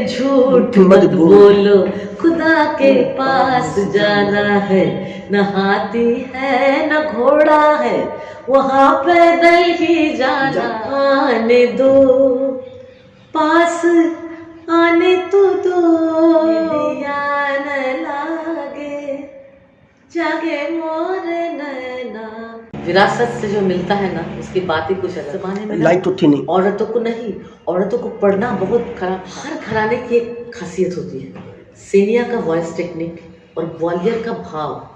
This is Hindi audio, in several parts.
झूठ मत बोलो, खुदा के पास जाना है, न हाथी है न घोड़ा है, वहाँ पैदल ही जाना। आने दो पास, आने तो दो, न लागे जागे मोरे नैना। विरासत से जो मिलता है ना, उसकी बात ही कुछ अलग। जमाने में लाइट तो थी नहीं, औरतों को नहीं, औरतों को पढ़ना बहुत खराब। हर घराने की एक खासियत होती है, सेनिया का वॉइस टेक्निक और ग्वालियर का भाव,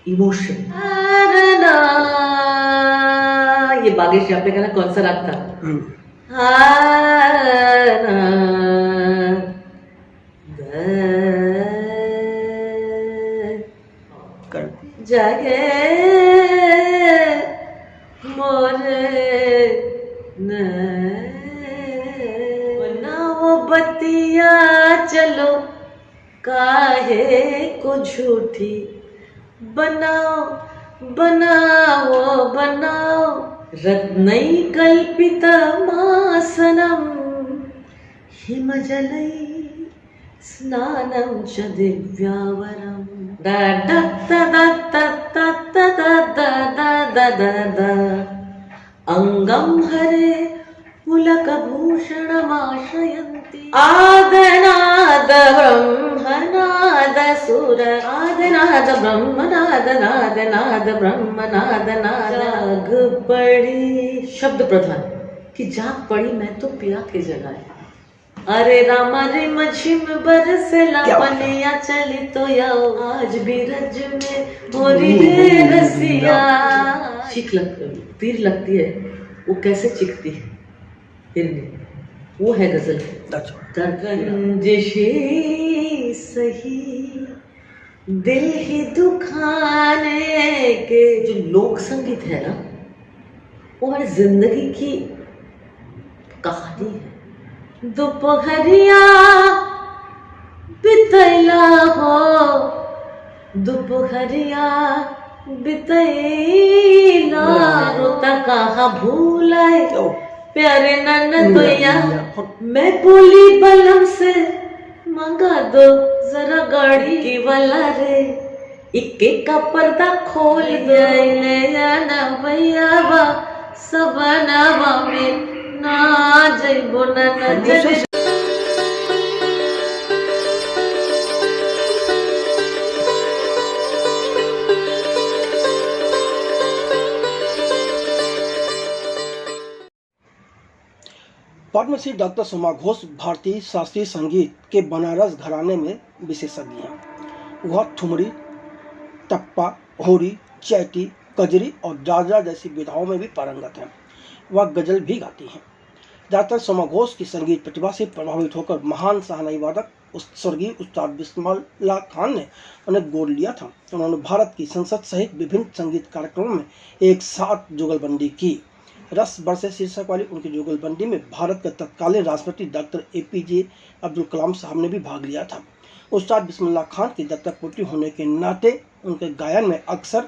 इमोशन। ये बागेश आपने कहा ना, कौन सा राग था? जागे मोरे बनाओ बतिया चलो, काहे को झूठी बनाओ बनाओ बनाओ, रत्नई कल्पितमासनम हिमजलै स्नानं च दिव्यावरम्। दा दा दा दा दा दा दा दा दा दा दा, अंगं हरे पुलकभूषणमाश्रयन्ति। आदनाद ब्रह्मनाद सुर, आदनाद ब्रह्मनाद नाद नाद ब्रह्मनाद नाद। जाग पड़ी शब्द प्रधान कि जाग पड़ी मैं तो पिया के जगाए। अरे रामा रे मझिम बरसला पनिया चली तो याओ, आज भी रज में मोरी रे रसिया। चीख तीर लगती है, वो कैसे चीखती है हिरनी, वो है गजल। जैसे सही दिल ही दुखाने के, जो लोक संगीत है ना, वो हमारी जिंदगी की कहानी है। दोपहरिया बितैला हो, दोपहरिया बितैला, रोता कहाँ भूलाए प्यारे ननदोया। मैं बोली बलम से मंगा दो जरा गाड़ी की वाला रे, इक्के का पर्दा खोल गए ना भैया बा, सबनवा में ना जइबो ना नजर। पद्मश्री डॉक्टर सुमा घोष भारतीय शास्त्रीय संगीत के बनारस घराने में विशेषज्ञ हैं। वह ठुमरी, टप्पा, होरी, चैती, कजरी और दादरा जैसी विधाओं में भी पारंगत हैं। वह गजल भी गाती हैं। डॉक्टर सुमा घोष की संगीत प्रतिभा से प्रभावित होकर महान शहनाई वादक स्वर्गीय उस्ताद बिस्मिल्लाह खान ने उन्हें गोद लिया था। उन्होंने भारत की संसद सहित विभिन्न संगीत कार्यक्रमों में एक साथ जुगलबंदी की। रस बरसे शीर्षक वाली उनकी जुगलबंदी में भारत के तत्कालीन राष्ट्रपति डॉक्टर APJ अब्दुल कलाम साहब ने भी भाग लिया था। उस्ताद बिस्मिल्लाह खान की दत्तक पुत्री होने के नाते उनके गायन में अक्सर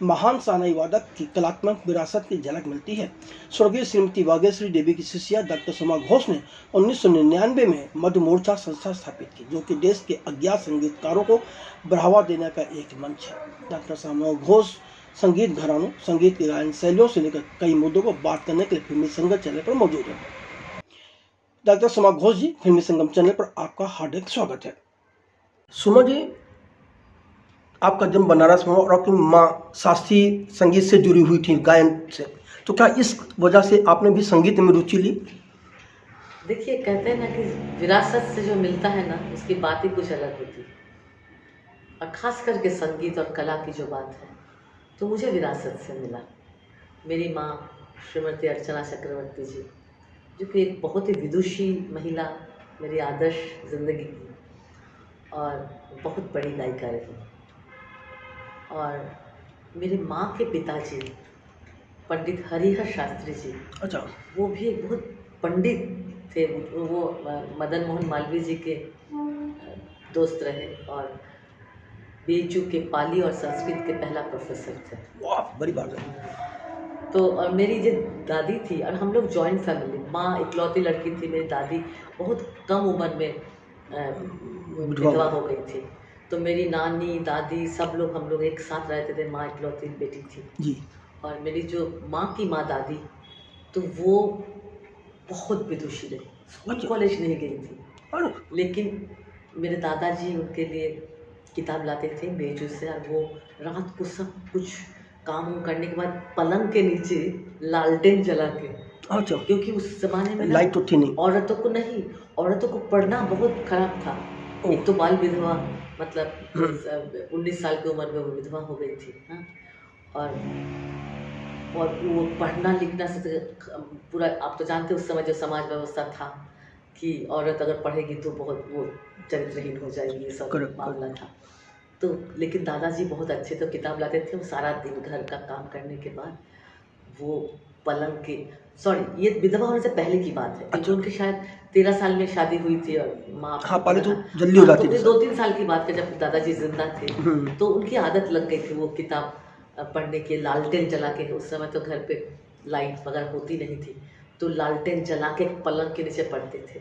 महान शहनाई वादक की कलात्मक विरासत की झलक मिलती है। स्वर्गीय श्रीमती वागेश्वरी देवी की शिष्या डॉक्टर सुमा घोष ने 1999 में मधु मोर्चा संस्था स्थापित की, जो कि देश के अज्ञात संगीतकारों को बढ़ावा देने का एक मंच है। डॉक्टर सुमा घोष संगीत घरानों, संगीत की गायन शैलियों से लेकर कई मुद्दों को बात करने के लिए फिल्मी संगम चैनल पर मौजूद है। डॉक्टर सुमा घोष जी, फिल्मी संगम चैनल पर आपका हार्दिक स्वागत है। सुमा जी, आपका जन्म बनारस में और आपकी माँ शास्त्रीय संगीत से जुड़ी हुई थी, गायन से, तो क्या इस वजह से आपने भी संगीत में रुचि ली? देखिए, कहते हैं ना कि विरासत से जो मिलता है ना, उसकी बात ही कुछ अलग होती है। और खास करके संगीत और कला की जो बात है, तो मुझे विरासत से मिला। मेरी माँ श्रीमती अर्चना चक्रवर्ती जी, जो कि एक बहुत ही विदुषी महिला, मेरी आदर्श जिंदगी की और बहुत बड़ी गायिका रही। और मेरी माँ के पिताजी पंडित हरिहर शास्त्री जी, अच्छा, वो भी एक बहुत पंडित थे। वो मदन मोहन मालवीय जी के दोस्त रहे और BHU के पाली और संस्कृत के पहला प्रोफेसर थे। वाह, बड़ी बात है। तो और मेरी जो दादी थी, और हम लोग जॉइंट फैमिली माँ इकलौती लड़की थी, मेरी दादी बहुत कम उम्र में विधवा हो गई थी। तो मेरी नानी दादी सब लोग, हम लोग एक साथ रहते थे, माँ इकलौती बेटी थी जी। और मेरी जो माँ की माँ दादी, तो वो बहुत विदुषी रही, स्कूल अच्छा। कॉलेज नहीं गई थी, और लेकिन मेरे दादाजी उनके लिए किताब लाते थे मेजों से, और वो रात को सब कुछ काम करने के बाद पलंग के नीचे लालटेन जला के, अच्छा, क्योंकि उस जमाने में ना लाइट तो थी नहीं। औरतों को पढ़ना बहुत खराब था। ओह। एक तो बाल विधवा, मतलब हम्म। 19 साल की उम्र में वो विधवा हो गई थी, हाँ। और वो पढ़ना लिखना से तो पूरा, आप तो जानते हो उस समय जो समाज व्यवस्था था कि औरत अगर पढ़ेगी तो बहुत वो चरित्रहीन हो जाएगी, ये सब Correct, मामला था। तो लेकिन दादाजी बहुत अच्छे थे, किताब लाते थे, वो सारा दिन घर का काम करने के बाद वो पलंग के, सॉरी ये विधवा होने से पहले की बात है, क्योंकि उनकी शायद 13 साल में शादी हुई थी और माँ, हाँ, पहले तो जल्दी हो जाती थी। 2-3 साल की बात है जब दादाजी जिंदा थे, तो उनकी आदत लग गई थी वो किताब पढ़ने की, लालटेन जला के। उस समय तो घर पे लाइट वगैरह होती नहीं थी, तो लालटेन जला के पलंग के नीचे पढ़ते थे।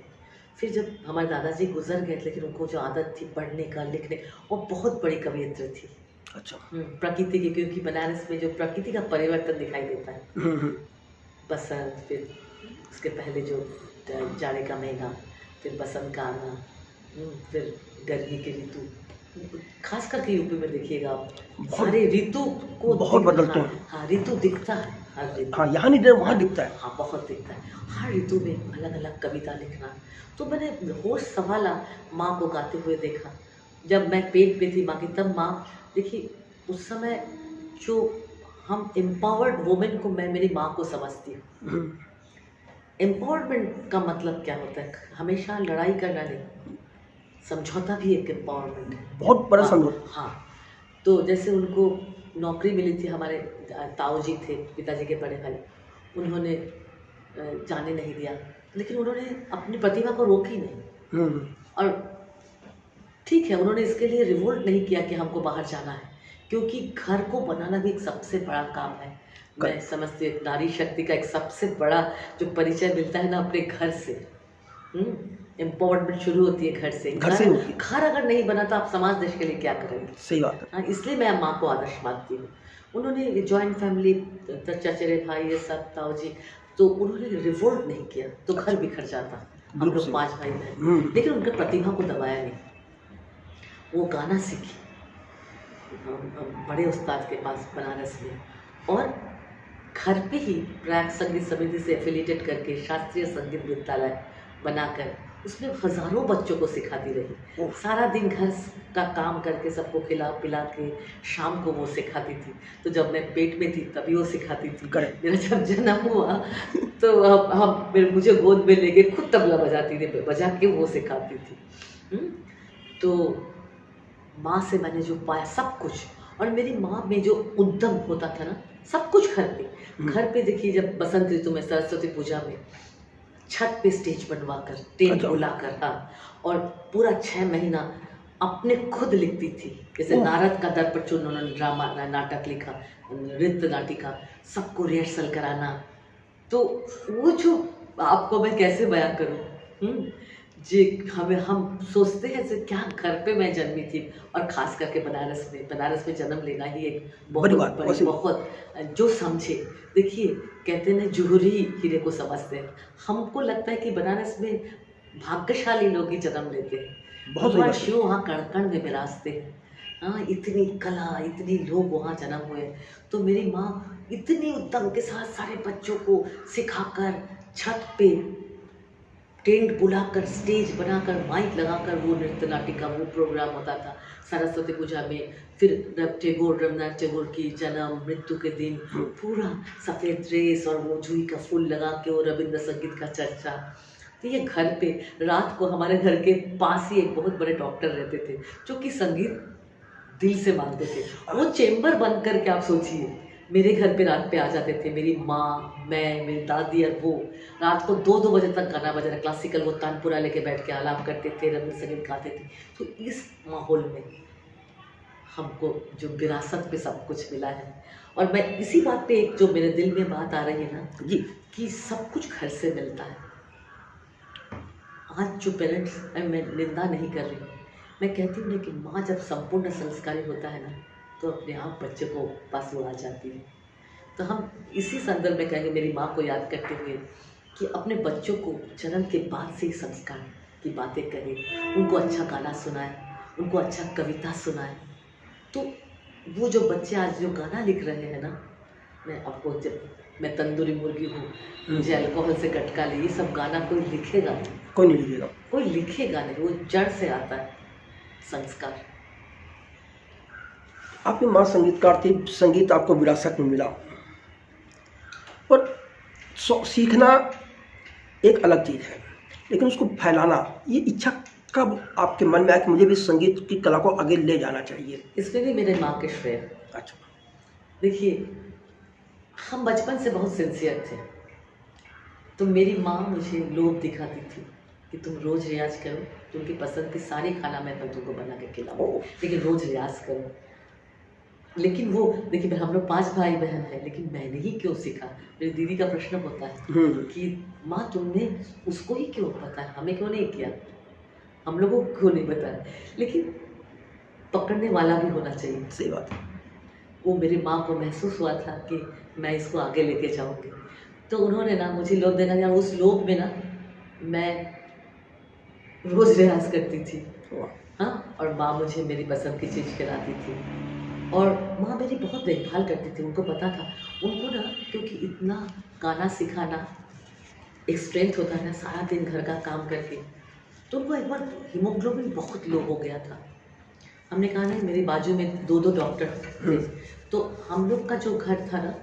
फिर जब हमारे दादाजी गुजर गए, लेकिन उनको जो आदत थी पढ़ने का लिखने, वो बहुत बड़ी कवियत्री थी। अच्छा। प्रकृति की, क्योंकि बनारस में जो प्रकृति का परिवर्तन दिखाई देता है, बसंत, फिर उसके पहले जो जाड़े का महीना, फिर बसंत का आना, फिर गर्मी के ऋतु, खास करके यूपी में देखिएगा आप, सारे ऋतु को बहुत बदलते हैं। हाँ, ऋतु दिखता है हर ऋतु। हाँ, यहाँ नहीं दे, वहाँ दिखता है। हाँ, बहुत दिखता है हर ऋतु में, अलग अलग कविता लिखना। तो मैंने होश संभाला, माँ को गाते हुए देखा। जब मैं पेट पे थी माँ की, तब माँ, देखिए उस समय जो हम एम्पावर्ड वुमेन को, मैं मेरी माँ को समझती हूँ। एम्पावरमेंट का मतलब क्या होता है? हमेशा लड़ाई करना नहीं, समझौता भी एक एम्पावरमेंट है, बहुत बड़ा समझौता। हाँ। तो जैसे उनको नौकरी मिली थी, हमारे ताऊ जी थे, पिताजी के बड़े भाई, उन्होंने जाने नहीं दिया, लेकिन उन्होंने अपनी प्रतिभा को रोकी नहीं। और ठीक है, उन्होंने इसके लिए रिवोल्ट नहीं किया कि हमको बाहर जाना है, क्योंकि घर को बनाना भी एक सबसे बड़ा काम है। मैं समझती हूँ नारी शक्ति का एक सबसे बड़ा जो परिचय मिलता है ना, अपने घर से। एम्पावरमेंट शुरू होती है घर से। घर अगर नहीं बना तो आप समाज देश के लिए क्या करेंगे? सही बात है। हाँ, इसलिए मैं माँ को आदर्श मानती हूँ। उन्होंने जॉइंट फैमिली, चचेरे भाई, ये सब ताऊ जी, तो उन्होंने रिवोल्ट नहीं किया, तो घर बिखर जाता। हम लोग 5 भाई बहन, लेकिन उनके प्रतिभा को दबाया नहीं। वो गाना सीखी बड़े उस्ताद के पास बनारस में, और घर पे ही प्रयाग संगीत समिति से एफिलिएटेड करके शास्त्रीय संगीत विद्यालय बनाकर उसमें हजारों बच्चों को सिखाती रही। सारा दिन घर का काम करके सबको खिला पिला के शाम को वो सिखाती थी। तो जब मैं पेट में थी तभी वो सिखाती थी। मेरा जब जन्म हुआ तो मुझे गोद में लेके खुद तबला बजाती थी, बजा के वो सिखाती थी। तो माँ से मैंने जो पाया सब कुछ, और मेरी माँ में जो उद्यम होता था ना, सब कुछ घर पे देखिए, जब बसंत ऋतु में सरस्वती पूजा में छत पे स्टेज बनवाकर, टेंट बुलाकर, हाँ, और पूरा 6 महीना अपने खुद लिखती थी। जैसे नारद का दर्पण चूर्ण, उन्होंने ड्रामा नाटक लिखा, नृत्य नाटिका, सबको रिहर्सल कराना। तो वो जो आपको मैं कैसे बयां करूँ, जी, हम सोचते हैं कि क्या घर पे मैं जन्मी थी, और खास करके बनारस में जन्म लेना ही एक बहुत जो समझे। देखिए कहते हैं जौहरी हीरे को समझते हैं, हमको लगता है कि बनारस में भाग्यशाली लोग ही जन्म लेते हैं। भगवान शिव वहाँ कण-कण में विराजते हैं। हाँ, इतनी कला, इतनी लोग वहाँ जन्म हुए। तो मेरी माँ इतनी उत्तम के साथ सारे बच्चों को सिखाकर, छत पे टेंट बुलाकर, स्टेज बनाकर, माइक लगाकर वो नृत्य नाटिका, वो प्रोग्राम होता था सरस्वती पूजा में। फिर रविन्द्रनाथ टैगोर की जन्म मृत्यु के दिन पूरा सफ़ेद ड्रेस और वो जूही का फूल लगा के वो रविंद्र संगीत का चर्चा। तो ये घर पे रात को हमारे घर के पास ही एक बहुत बड़े डॉक्टर रहते थे जो कि संगीत दिल से मानते थे। वो चेम्बर बंद करके, आप सोचिए, मेरे घर पे रात पे आ जाते थे। मेरी माँ, मैं, मेरी दादी और वो रात को 2-2 बजे तक गाना बजाना, क्लासिकल, वो तानपुरा लेके बैठ के आलाप करते थे, रविंद्र संगीत गाते थे। तो इस माहौल में हमको जो विरासत पे सब कुछ मिला है। और मैं इसी बात पे, एक जो मेरे दिल में बात आ रही है ना जी, कि सब कुछ घर से मिलता है। आज जो पेरेंट्स, मैं निंदा नहीं कर रही, मैं कहती हूँ ना कि माँ जब संपूर्ण संस्कारी होता है ना, तो अपने आप बच्चे को पास वो आ जाती है। तो हम इसी संदर्भ में कहेंगे, मेरी माँ को याद करते हुए, कि अपने बच्चों को जन्म के बाद से ही संस्कार की बातें करें, उनको अच्छा गाना सुनाएं, उनको अच्छा कविता सुनाएं। तो वो जो बच्चे आज जो गाना लिख रहे हैं ना, मैं आपको, जब मैं तंदूरी मुर्गी हूँ, मुझे अल्कोहल से गटका ले, ये सब गाना कोई लिखेगा नहीं, कोई नहीं लिखेगा, कोई लिखेगा नहीं, वो जड़ से आता है संस्कार। आपकी माँ संगीतकार थी, संगीत आपको विरासत में मिला, पर सीखना एक अलग चीज़ है, लेकिन उसको फैलाना, ये इच्छा कब आपके मन में आया कि मुझे भी संगीत की कला को आगे ले जाना चाहिए? इसमें भी मेरे माँ के श्रेय। अच्छा, देखिए, हम बचपन से बहुत सिंसियर थे, तो मेरी माँ मुझे लोभ दिखाती थी कि तुम रोज़ रियाज करो, तुमकी पसंद की सारी खाना मैं तुमको बना के खिलाऊँ, लेकिन रोज़ रियाज करो। लेकिन वो देखिए, हम लोग 5 भाई बहन हैं, लेकिन मैंने ही क्यों सीखा? मेरी दीदी का प्रश्न होता है कि माँ तुमने उसको ही क्यों बताया, हमें क्यों नहीं किया, हम लोगों को क्यों नहीं बताया? लेकिन पकड़ने वाला भी होना चाहिए। सही बात है। वो मेरी माँ को महसूस हुआ था कि मैं इसको आगे लेके जाऊँगी, तो उन्होंने ना मुझे लोभ देना दिया। उस लोभ में ना मैं रोज़ रियाज करती थी, हाँ, और माँ मुझे मेरी पसंद की चीज़ खिलाती थी, और माँ मेरी बहुत देखभाल करती थी। उनको पता था, उनको ना, क्योंकि इतना गाना सिखाना एक स्ट्रेंथ होता है ना, सारा दिन घर का काम करके, तो उनको एक बार हीमोग्लोबिन बहुत लो हो गया था। हमने कहा ना, मेरे बाजू में 2 डॉक्टर थे, तो हम लोग का जो घर था ना,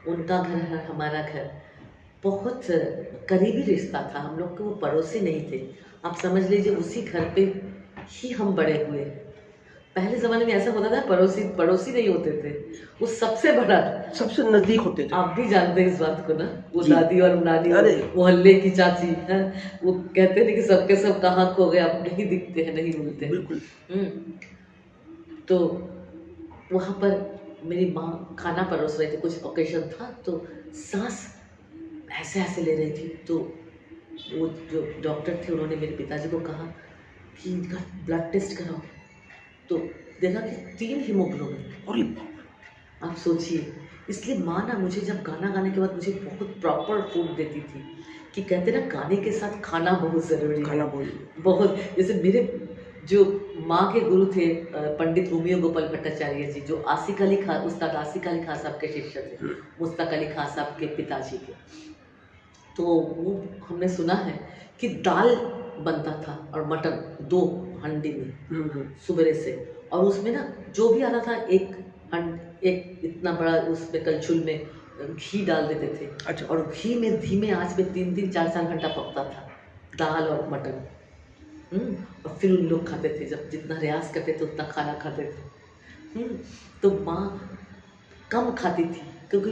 उनका घर है, हमारा घर, बहुत करीबी रिश्ता था। हम लोग के वो पड़ोसी नहीं थे, आप समझ लीजिए उसी घर पे ही हम बड़े हुए। पहले ज़माने में ऐसा होता था, पड़ोसी नहीं होते थे, वो सबसे बड़ा, सबसे नज़दीक होते थे। आप भी जानते हैं इस बात को ना, वो दादी और नानी, मोहल्ले की चाची है, वो कहते थे कि सबके सब कहाँ खो गए, अब नहीं दिखते हैं, नहीं मिलते हैं। बिल्कुल। तो वहाँ पर मेरी माँ खाना परोस रही थी, कुछ ओकेजन था, तो सांस ऐसे ऐसे ले रही थी, तो वो जो डॉक्टर थे, उन्होंने मेरे पिताजी को कहा कि इनका ब्लड टेस्ट कराओ, तो देखा कि 3 हीमोग्लोबिन। और आप सोचिए, इसलिए माँ ना मुझे जब गाना गाने के बाद मुझे बहुत प्रॉपर फूड देती थी, कि कहते ना, गाने के साथ खाना बहुत ज़रूरी है, खाना बहुत। जैसे मेरे जो माँ के गुरु थे पंडित रोमियो गोपाल भट्टाचार्य जी, जो आसिक अली खां, उस्ताद आसिक अली खां साहब के शिष्य थे, मुश्ताक अली खां साहब के पिताजी के। तो वो हमने सुना है कि दाल बनता था और मटन 2 हंडी में सुबह से, और उसमें ना जो भी आता था एक इतना बड़ा उसमें कलछुल में घी डाल देते थे। अच्छा। और घी में धीमे आंच में 3-3, 4-4 घंटा पकता था दाल और मटन। और फिर उन लोग खाते थे, जब जितना रियाज करते थे उतना खाना खाते थे। तो माँ कम खाती थी, क्योंकि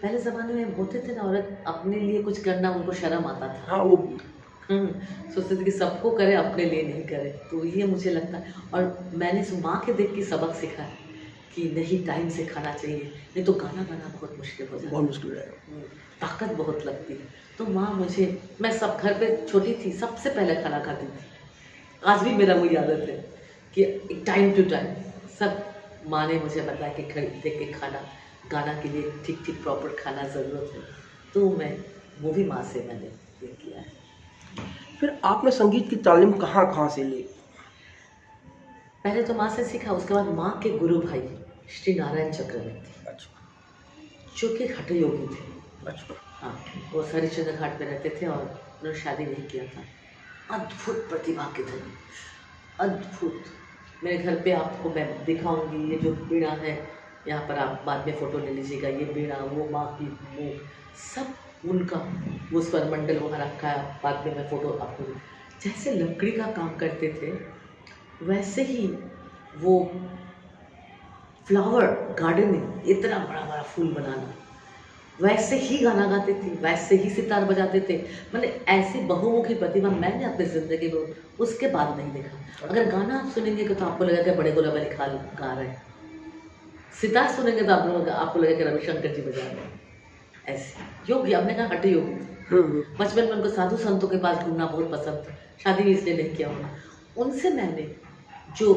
पहले ज़माने में होते थे ना, औरत अपने लिए कुछ करना उनको शर्म आता था। हाँ, वो सोचते थे कि सबको करे, अपने लिए नहीं करे। तो ये मुझे लगता है, और मैंने माँ के देख के सबक सीखा है कि नहीं, टाइम से खाना चाहिए, नहीं तो गाना गाना बहुत मुश्किल हो जाता है, बहुत मुश्किल है, ताकत बहुत लगती है। तो माँ मुझे, मैं सब घर पे छोटी थी, सबसे पहले खाना खाती थी। आज भी मेरा वही आदत है कि टाइम टू टाइम सब माँ ने मुझे बताया कि खरीद के खाना, गाना के लिए ठीक ठीक प्रॉपर खाना ज़रूरत है। तो वो भी माँ से मैंने ये किया है। फिर आपने संगीत की तालीम कहाँ से ली? पहले तो माँ से सीखा, उसके बाद माँ के गुरु भाई श्री नारायण चक्रवर्ती, अच्छा, जो कि हठ योगी थे। अच्छा। हाँ, वो हरिश्चंद्र घाट पे रहते थे, और उन्होंने शादी नहीं किया था। अद्भुत प्रतिभा के धनी, अद्भुत। मेरे घर पे आपको मैं दिखाऊंगी, ये जो बीड़ा है, यहाँ पर आप बाद में फ़ोटो ले लीजिएगा, ये बीड़ा, वो माँ की वो सब उनका, वो स्वर मंडल वहाँ रखा है, बाद में मैं फ़ोटो आपको, जैसे लकड़ी का काम करते थे वैसे ही वो फ्लावर गार्डनिंग, इतना बड़ा बड़ा फूल बनाना, वैसे ही गाना गाते थे, वैसे ही सितार बजाते थे। मैंने ऐसी बहुमुखी प्रतिभा मैंने अपनी ज़िंदगी में उसके बाद नहीं देखा। अगर गाना आप सुनेंगे तो आपको लगेगा कि बड़े गुलाब अली खान गा रहे हैं, सितार सुनेंगे तो आपको लगेगा कि रविशंकर जी बजा रहे हैं। ऐसे योगी, हमने कहा हट योगी थे। बचपन में उनको साधु संतों के पास घूमना बहुत पसंद था, शादी भी इसलिए नहीं किया होना। उनसे मैंने जो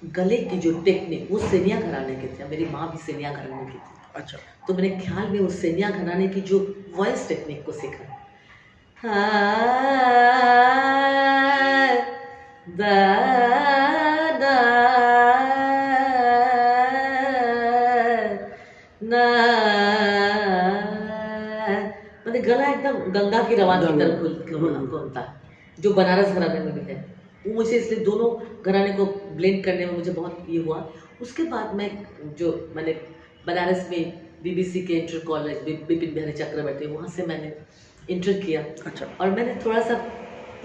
गले की जो टेक्निक, वो सेनिया घराने के थे, मेरी माँ भी सेनिया घराने की थी। अच्छा। तो मैंने ख्याल में उस सेनिया घराने की जो वॉइस टेक्निक को सीखा। मैंने गला एकदम गंगा की रवान की तरफ घूमता है, जो बनारस घराने में भी है। वो मुझे इसलिए दोनों घराने को ब्लेंड करने में मुझे बहुत ये हुआ। उसके बाद मैंने बनारस में बीबीसी के इंटर कॉलेज बिपिन बिहारी चक्रवर्ती, वहाँ से मैंने इंटर किया। अच्छा। और मैंने थोड़ा सा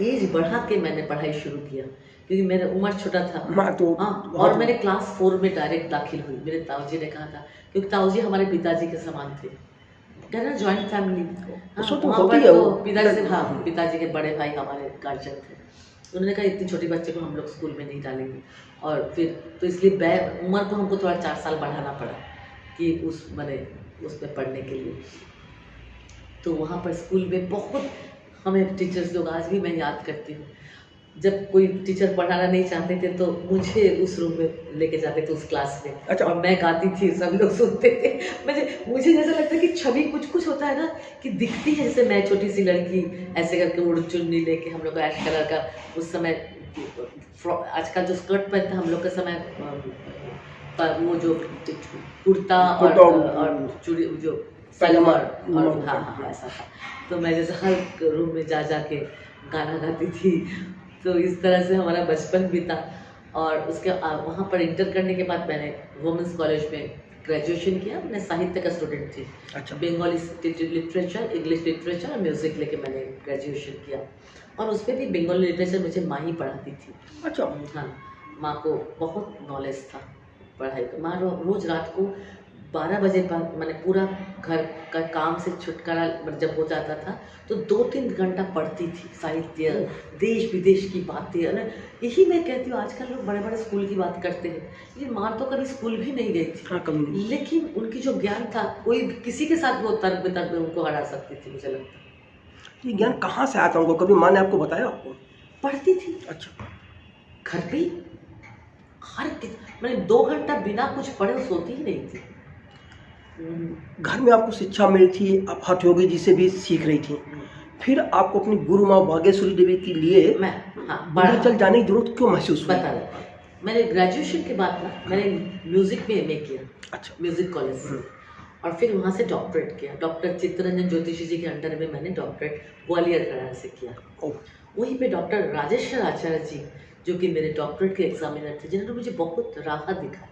एज बढ़ा के मैंने पढ़ाई शुरू किया, क्योंकि मेरा उम्र छोटा था। तो और मैंने क्लास 4 में डायरेक्ट दाखिल हुई। मेरे ताऊजी ने कहा था, क्योंकि ताऊजी हमारे पिताजी के समान थे, कहना जॉइंट फैमिली। पिताजी के बड़े भाई हमारे गार्जियन थे। उन्होंने कहा इतनी छोटी बच्चे को हम लोग स्कूल में नहीं डालेंगे। और फिर तो इसलिए उम्र को हमको थोड़ा 4 साल बढ़ाना पड़ा कि उस पर पढ़ने के लिए। तो वहाँ पर स्कूल में बहुत हमें टीचर्स लोग, आज भी मैं याद करती हूँ, जब कोई टीचर पढ़ाना नहीं चाहते थे तो मुझे उस रूम में लेके जाते थे, उस क्लास में। अच्छा। और मैं गाती थी, सब लोग सुनते थे। मुझे जैसा लगता है कि छवि कुछ होता है ना, कि दिखती है जैसे मैं छोटी सी लड़की ऐसे करके उड़ चुन्नी लेके, हम लोग ऐश कलर का उस समय, आजकल जो स्कर्ट पहनते हम लोग के समय, वो जो कुर्ता और चूड़ी, जो सलवार और हाँ ऐसा था। तो मैं जैसे हर रूम में जा के गाना गाती थी। तो इस तरह से हमारा बचपन बीता। और उसके वहाँ पर इंटर करने के बाद मैंने वुमेंस कॉलेज में ग्रेजुएशन किया। मैं साहित्य का स्टूडेंट थी। अच्छा। बंगाली लिटरेचर, इंग्लिश लिटरेचर और म्यूज़िक लेके मैंने ग्रेजुएशन किया। और उस पर भी बंगाली लिटरेचर मुझे माँ ही पढ़ाती थी। अच्छा। हाँ, माँ को बहुत नॉलेज था पढ़ाई का। माँ रोज़ रात को 12 बजे बाद, मैंने पूरा घर का काम से छुटकारा जब हो जाता था तो 2-3 घंटा पढ़ती थी, साहित्य, देश विदेश की बातें। यही मैं कहती हूँ, आजकल लोग बड़े बड़े स्कूल की बात करते हैं, लेकिन माँ तो कभी स्कूल भी नहीं गई थी। हाँ, कभी नहीं। लेकिन उनकी जो ज्ञान था, कोई किसी के साथ वो तर्क वितर्क में उनको हरा सकती थी, मुझे लगता है। ये ज्ञान कहाँ से आता उनको? कभी माँ ने आपको बताया? आपको पढ़ती थी। अच्छा। घर पे मैंने 2 घंटा बिना कुछ पढ़े सोती ही नहीं थी। घर में आपको शिक्षा मिली थी, आप हठ योगी जी से भी सीख रही थी, फिर आपको अपनी गुरु माँ बागेश्वरी देवी के लिए विंध्याचल जाने की जरूरत क्यों महसूस हुई? बता रहा, मैंने ग्रेजुएशन के बाद ना मैंने म्यूजिक में एमए किया। अच्छा। म्यूजिक कॉलेज से। और फिर वहाँ से डॉक्टरेट किया। डॉक्टर चित्तरंजन ज्योतिषी जी के अंडर में मैंने डॉक्टरेट ग्वालियर घराना से किया। वहीं पे डॉक्टर राजेश्वर आचार्य जी, जो कि मेरे डॉक्टरेट के एग्जामिनर थे, जिन्होंने मुझे बहुत राह दिखाई।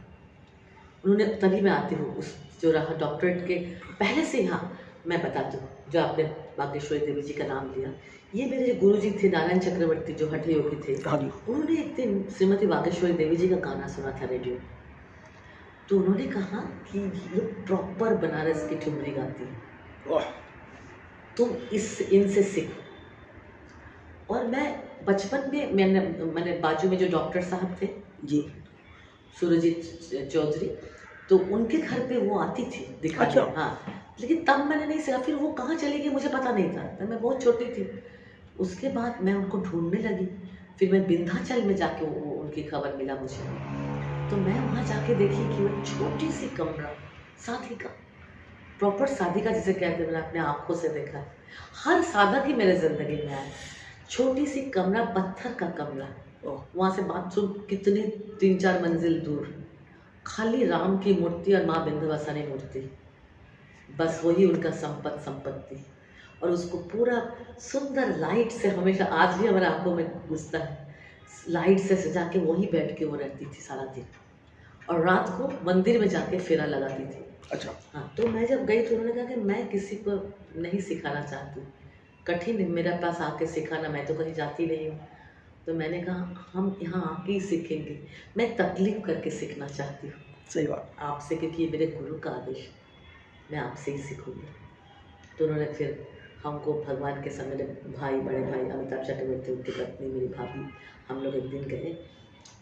उन्होंने, तभी मैं आती हूँ उस जो रहा डॉक्टरेट के पहले से। हाँ, मैं बताती हूँ, जो आपने बागेश्वरी देवी जी का नाम लिया, ये मेरे जो गुरु जी थे नारायण चक्रवर्ती, जो हठ योगी थे, उन्होंने एक दिन श्रीमती बागेश्वरी देवी जी का गाना सुना था रेडियो। तो उन्होंने कहा कि ये प्रॉपर बनारस की ठुमरी गाती है, तुम इनसे सीखो। और मैं बचपन में मैंने बाजू में जो डॉक्टर साहब थे जी, सूरजीत चौधरी, तो उनके घर पे वो आती थी दिखाने। अच्छा। हाँ, लेकिन तब मैंने नहीं सीखा। फिर वो कहाँ चली गई मुझे पता नहीं था, तब मैं बहुत छोटी थी। उसके बाद मैं उनको ढूंढने लगी। फिर मैं विंध्याचल में जाके उनकी खबर मिला मुझे। तो मैं वहाँ जाके देखी कि वो छोटी सी कमरा, शादी का, प्रॉपर शादी का जिसे कहते हैं, मैंने अपने आँखों से देखा है। हर साधक ही मेरे जिंदगी में आया। छोटी सी कमरा, पत्थर का कमरा, वहाँ से बाथरूम कितने 3-4 मंजिल दूर, खाली राम की मूर्ति और माँ विंध्यवासिनी मूर्ति, बस वही उनका संपत्ति। और उसको पूरा सुंदर लाइट से, हमेशा आज भी हमारे आंखों में घुसता है, लाइट से सजा के वहीं बैठ के वो रहती थी सारा दिन। और रात को मंदिर में जाके फेरा लगाती थी। अच्छा। हाँ, तो मैं जब गई तो उन्होंने कहा कि मैं किसी को नहीं सिखाना चाहती, कठिन है मेरे पास आके सिखाना, मैं तो कहीं जाती नहीं हूँ। तो मैंने कहा हम यहाँ आके ही सीखेंगे, मैं तकलीफ करके सीखना चाहती हूँ। सही बात। आपसे, क्योंकि ये मेरे गुरु का आदेश, मैं आपसे ही सीखूंगी। तो उन्होंने फिर हमको भगवान के समय, मेरे भाई, बड़े भाई अमिताभ चक्रवर्ती, उनकी पत्नी, मेरी भाभी, हम लोग एक दिन गए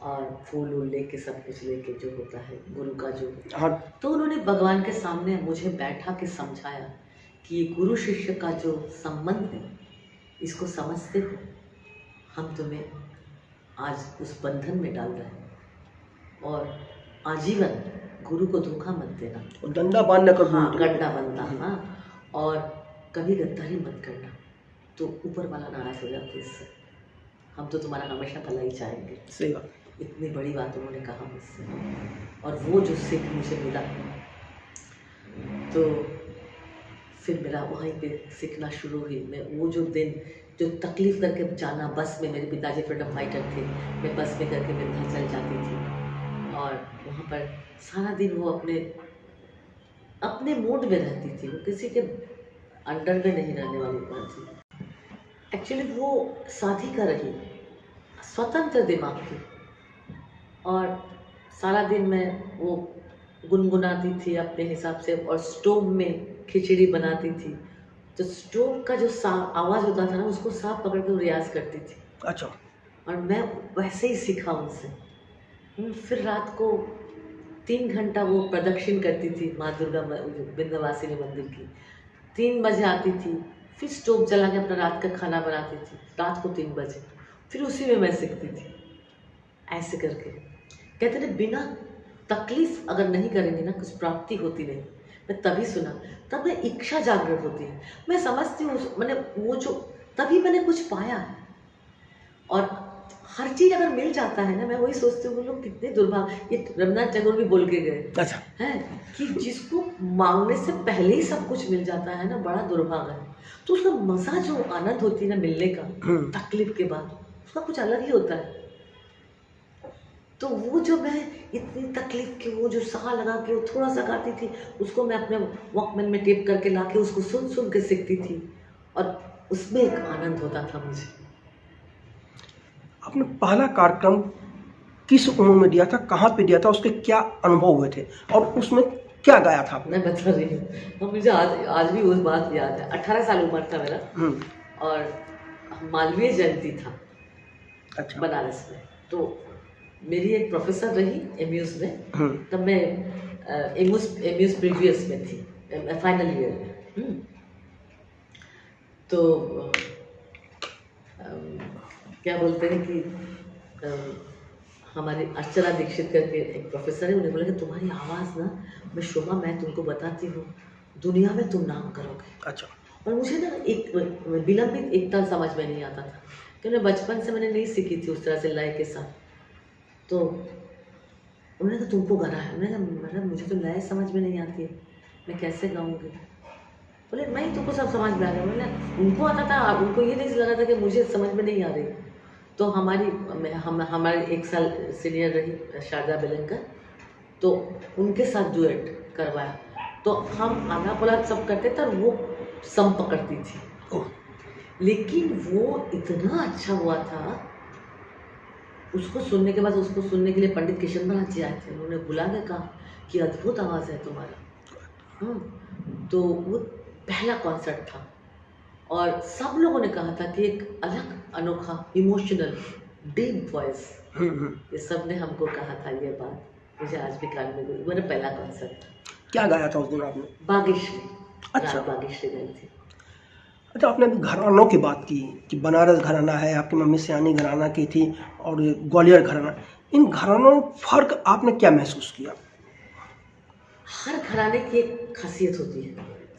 और फूल वूल लेके सब कुछ लेके जो होता है गुरु का जो। हाँ। तो उन्होंने भगवान के सामने मुझे बैठा के समझाया कि ये गुरु शिष्य का जो संबंध है, इसको समझते हो, हम तुम्हें आज उस बंधन में डाल रहे हैं और आजीवन गुरु को धोखा मत देना, और डंडा बांधने का हाँ गड्ढा बनता, हाँ, और कभी गद्दारी मत करना, तो ऊपर वाला नाराज हो जाते इससे, हम तो तुम्हारा हमेशा भला ही चाहेंगे। सही बात। इतनी बड़ी बात उन्होंने कहा मुझसे, और वो जो सीख मुझे मिला, तो फिर मेरा वहीं पे सीखना शुरू हुई। मैं वो जो दिन जो तकलीफ़ करके जाना बस में, मेरे पिताजी फ्रीडम फाइटर थे, मैं बस में करके विंध्याचल जाती थी और वहाँ पर सारा दिन वो अपने मूड में रहती थी, वो किसी के अंडर में नहीं रहने वाली बात थी। एक्चुअली वो साधिका रही, स्वतंत्र दिमाग थी, और सारा दिन मैं वो गुनगुनाती थी अपने हिसाब से, और स्टोव में खिचड़ी बनाती थी, तो स्टोव का जो आवाज़ होता था ना, उसको साफ पकड़ के रियाज करती थी। अच्छा। और मैं वैसे ही सीखा उनसे। फिर रात को 3 घंटा वो प्रदक्षिण करती थी माँ दुर्गा विंध्यवासिनी मंदिर की। 3 बजे आती थी, फिर स्टोव जला के अपना रात का खाना बनाती थी, रात को 3 बजे, फिर उसी में मैं सीखती थी। ऐसे करके कहते थे बिना तकलीफ अगर नहीं करेंगे ना, कुछ प्राप्ति होती नहीं। मैं तभी सुना, तब मैं इच्छा जागृत होती है, मैं समझती हूँ, मैंने वो जो तभी मैंने कुछ पाया है। और हर चीज़ अगर मिल जाता है ना, मैं वही सोचती हूँ, लोग कितने दुर्भाग्य, ये रविन्द्रनाथ टैगोर भी बोल के गए। अच्छा। है कि जिसको मांगने से पहले ही सब कुछ मिल जाता है ना, बड़ा दुर्भाग्य है। तो उसका मज़ा जो आनंद होती है ना मिलने का, तकलीफ के बाद, उसका कुछ अलग ही होता है। तो वो जो मैं इतनी तकलीफ के वो जो सा लगा के वो थोड़ा सा गाती थी, उसको मैं अपने वॉकमैन में टेप करके ला के उसको सुन सुन के सीखती थी, और उसमें एक आनंद होता था मुझे। आपने पहला कार्यक्रम किस उम्र में दिया था, कहाँ पे दिया था, उसके क्या अनुभव हुए थे, और उसमें क्या गाया था आपने? मैं बता रही हूँ, और मुझे आज भी उस बात याद है। 18 साल उम्र था मेरा, और मालवीय जयंती था। अच्छा। बनारस में। तो मेरी एक प्रोफेसर रही एमयूज़ में, तब मैं एमयूज़ प्रीवियस में थी, फाइनल ईयर में। तो क्या बोलते हैं कि हमारे अर्चना दीक्षित करके एक प्रोफेसर है, उन्हें बोला कि तुम्हारी आवाज़ ना, मैं शोभा, मैं तुमको बताती हूँ, दुनिया में तुम नाम करोगे। अच्छा। और मुझे ना एक विलंबित एकताल समझ में नहीं आता था, क्योंकि बचपन से मैंने नहीं सीखी थी उस तरह से लय के साथ। तो उन्होंने कहा तुमको गाना है। मैंने कहा मैडम मुझे तो लय समझ में नहीं आती है, मैं कैसे गाऊँगी। बोले नहीं, तुमको सब समझ में आ रहा है। बोले उनको आता था, उनको ये नहीं लगा था कि मुझे समझ में नहीं आ रही। तो हमारी 1 साल सीनियर रही शारदा बेलंकर, तो उनके साथ डुएट करवाया। तो हम आना बोला सब करते थे, और वो सम पकड़ती थी। लेकिन वो इतना अच्छा हुआ था, उसको सुनने के बाद, उसको सुनने के लिए पंडित किशन महाराज जी आए थे। उन्होंने बुला के कहा कि अद्भुत आवाज़ है तुम्हारा। तो वो पहला कॉन्सर्ट था, और सब लोगों ने कहा था कि एक अलग अनोखा इमोशनल डीप वॉइस, ये सब ने हमको कहा था। ये बात मुझे आज भी कान में गई। मेरा पहला कॉन्सर्ट था। क्या गाया था उस दिन आपने? बागेश्वरी। अच्छा। बागेश्वरी गई थी। अच्छा, आपने अभी घरानों की बात की कि बनारस घराना है, आपकी मम्मी सियानी घराना की थी, और ग्वालियर घराना। इन घरानों में फ़र्क आपने क्या महसूस किया? हर घराने की एक खासियत होती है।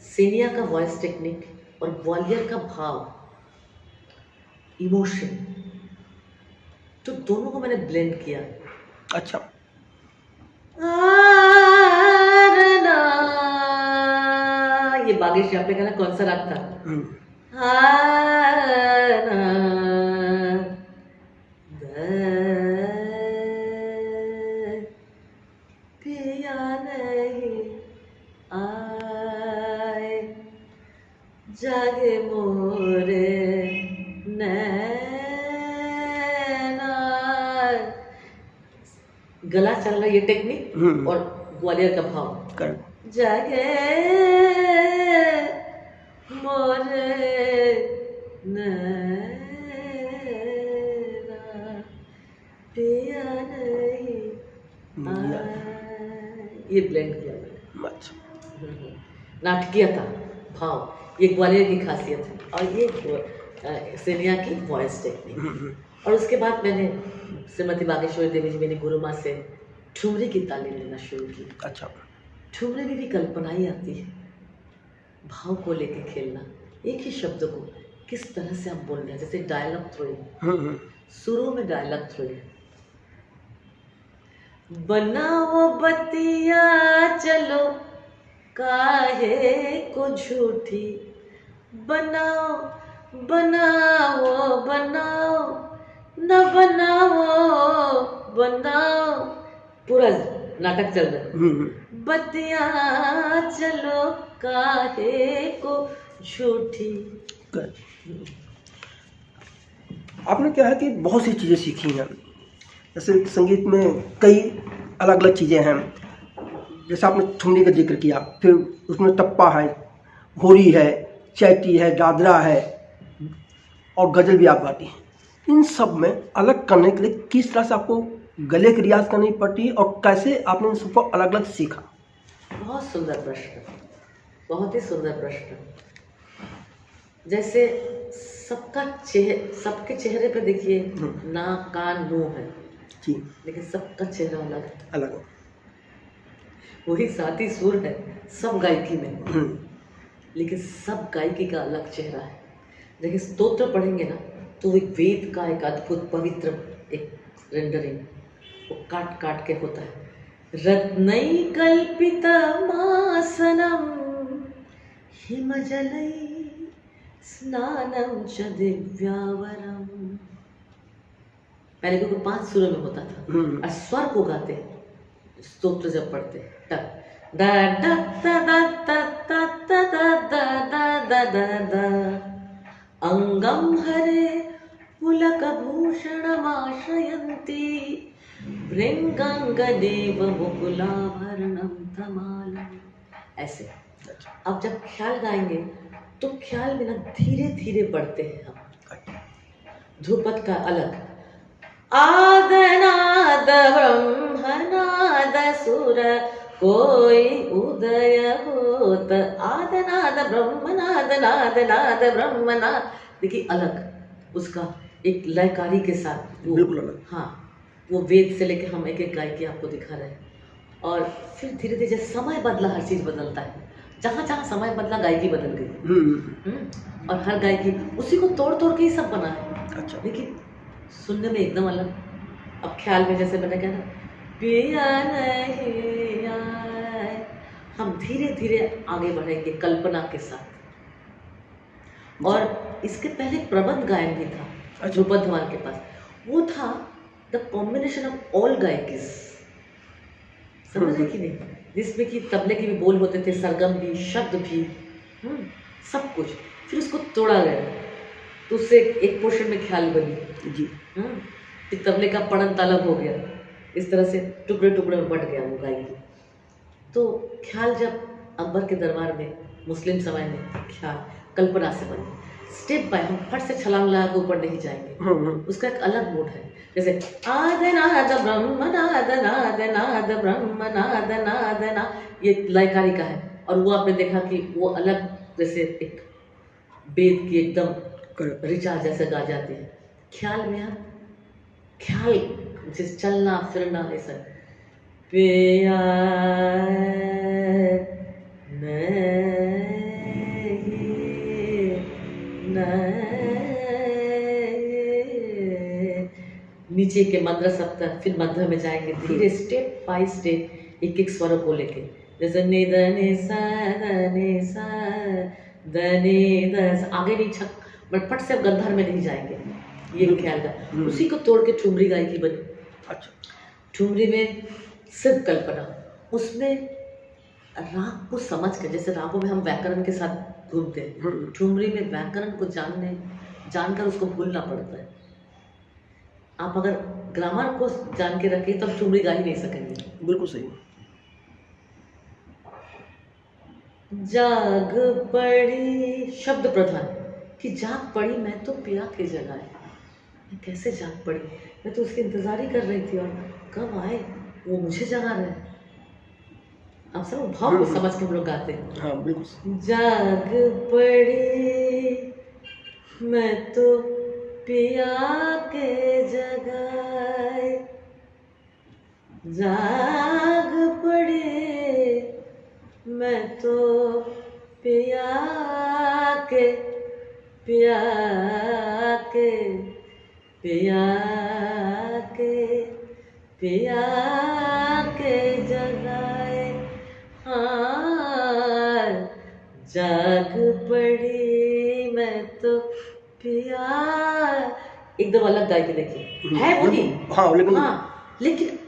सेनिया का वॉइस टेक्निक और ग्वालियर का भाव, इमोशन, तो दोनों को मैंने ब्लेंड किया। अच्छा। ये बागेश्वरी आपने कहा ना कौन सा राग था? पिया नहीं आए जागे मोरे नैना। गला चल रहा है ये टेक्निक, और ग्वालियर का भाव, जागे मोरे नैना पिया ये ब्लेंड किया मैंने। अच्छा। नाटकीयता, भाव, ये ग्वालियर की खासियत है और ये सेनिया की वॉइस टेक्निक। और उसके बाद मैंने श्रीमती बागेश्वरी देवी जी, मेरी गुरु माँ से ठुमरी की तालीम लेना शुरू की। अच्छा। ठुमरी में भी कल्पना ही आती है, भाव को लेके खेलना, एक ही शब्द को किस तरह से हम बोल रहे हैं, जैसे डायलॉग थ्रोइंग, शुरू में डायलॉग थ्रोइंग। बनाओ बतिया चलो काहे को झूठी, बनाओ बनाओ बनाओ न बनाओ बनाओ, पूरा नाटक चल रहा है। बतिया चलो काहे को झूठी। आपने क्या है कि बहुत सी चीज़ें सीखी हैं, जैसे संगीत में कई अलग अलग चीज़ें हैं, जैसे आपने ठुमरी का जिक्र किया, फिर उसमें टप्पा है, होरी है, चैती है, दादरा है और गज़ल भी आप गाती हैं। इन सब में अलग करने के लिए किस तरह से आपको गले की रियाज करनी पड़ती है और कैसे आपने इन सबको अलग अलग सीखा? बहुत सुंदर प्रश्न, बहुत ही सुंदर प्रश्न। जैसे सबके चेहरे पे देखिए नाक कान मुंह है जी, लेकिन सबका चेहरा अलग है, अलग है। वही साथी सुर है सब गायकी में, लेकिन सब गायकी का अलग चेहरा है। देखिए स्तोत्र पढ़ेंगे ना तो एक वेद का एक अद्भुत पवित्र एक रेंडरिंग वो काट काट के होता है। रत्नै कल्पितमासनं हिमजलै स्नानं च दिव्यावरम। पहले क्योंकि 5 सुरों में होता था और स्वर को गाते स्तोत्र जब पढ़ते तब दा दा दा दा दा दा दा दा दा दा दा अंगम हरे पुलकभूषणमाश्रयन्ति भृंगांगदेव मुकुलाभरणं तमालम्। ऐसे अब जब ख्याल गाएंगे तो ख्याल में ना धीरे धीरे बढ़ते हैं हम। ध्रुपद का अलग, आदनाद ब्रह्मनाद सुर कोई उदय होत, आदनाद ब्रह्मनाद नाद नाद ब्रह्मनाद, देखिए अलग उसका एक लयकारी के साथ बिल्कुल अलग। हाँ, वो वेद से लेके हम एक एक गायकी आपको दिखा रहे हैं। और फिर धीरे धीरे जैसे समय बदला हर चीज़ बदलता है, जहाँ जहाँ समय बदला गायकी बदल गई। और हर गायकी उसी को तोड़ तोड़ के ही सब बना है। अच्छा। लेकिन सुनने में एकदम अलग। अब ख्याल में जैसे मैंने कहा ना पिया नहीं आए, हम धीरे धीरे आगे बढ़ेंगे कल्पना के साथ। और इसके पहले प्रबंध गायन भी था ध्रुपद धमाल के पास, वो था द कॉम्बिनेशन ऑफ ऑल गायकीज, समझ रहे कि नहीं, जिसमें कि तबले के भी बोल होते थे, सरगम भी, शब्द भी, सब कुछ। फिर उसको तोड़ा गया तो उससे एक पोर्शन में ख्याल बनी जी। फिर तबले का पढ़न तलब हो गया, इस तरह से टुकड़े टुकड़े में बट गया वो गायकी। तो ख्याल जब अकबर के दरबार में मुस्लिम समय में ख्याल कल्पना से बने, स्टेप बाय, हम फट से छलांग लगा के ऊपर नहीं जाएंगे, उसका एक अलग मूड है। जैसे आदनाद ब्रह्मनाद नाद नाद ब्रह्मनाद नाद ना, ये लयकारी का है। और वो आपने देखा कि वो अलग जैसे एक वेद की एकदम ऋचा जैसे गा जाती है। ख्याल में हम ख्याल जैसे चलना फिरना ऐसा पिया नीचे के मंद्र सप्तक, फिर मध्य में जाएंगे धीरे स्टेप बाय स्टेप एक एक स्वरों को लेके, जैसे नि द नि सा द नि द, आगे नहीं छक बट फट से गंधर में नहीं जाएंगे, ये ख्याल का। उसी को तोड़ के ठुमरी गायकी बनी। अच्छा। ठुमरी में सिर्फ कल्पना, उसमें राग को समझ कर, जैसे रागों में हम व्याकरण के साथ घूमते हैं, ठुमरी में व्याकरण को जानकर उसको भूलना पड़ता है। आप अगर ग्रामर को जान के रखें तब ठुमरी गा ही नहीं सकेंगे। बिल्कुल सही। जाग पड़ी शब्द प्रधान कि जाग पड़ी मैं तो पिया के जगाए, मैं कैसे जाग पड़ी, मैं तो उसके इंतजार ही कर रही थी और कब आए वो मुझे जगा रहे हैं। आप सब भाव को समझ के हम लोग गाते हैं। हाँ बिल्कुल। जाग पड़ी मैं तो पिया के जगाए, जाग पड़ी मैं तो पिया के पिया के पिया के पिया के जगाए, हाँ जाग पड़ी मैं तो पिया। एकदम अलग गाय के देखिए है वो नहीं, हाँ लेकिन लेकिन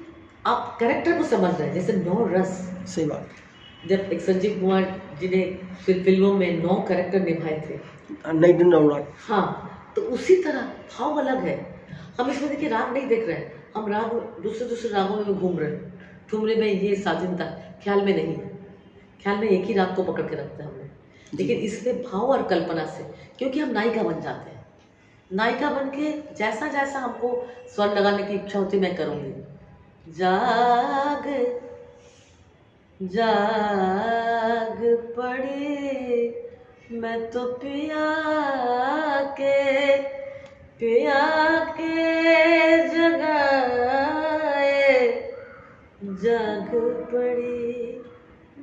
आप कैरेक्टर को समझ रहे हैं, जैसे 9 रस। सही बात। जब एक संजीव कुमार जी ने फिल्मों में 9 कैरेक्टर निभाए थे, नई दिन नवरात, हाँ, तो उसी तरह भाव अलग है। हम इसमें देखिए राग नहीं देख रहे हैं, हम राग दूसरे रागों में घूम रहे हैं। ठुमरी में ये साजिंदा ख्याल में नहीं है, ख्याल में एक ही राग को पकड़ के रखते हैं हमने, लेकिन इसमें भाव और कल्पना से, क्योंकि हम नायिका बन जाते हैं। नायिका बन के जैसा जैसा हमको स्वर लगाने की इच्छा होती मैं करूँगी। जाग जाग पड़ी मैं तो पिया के जगाए, जाग पड़ी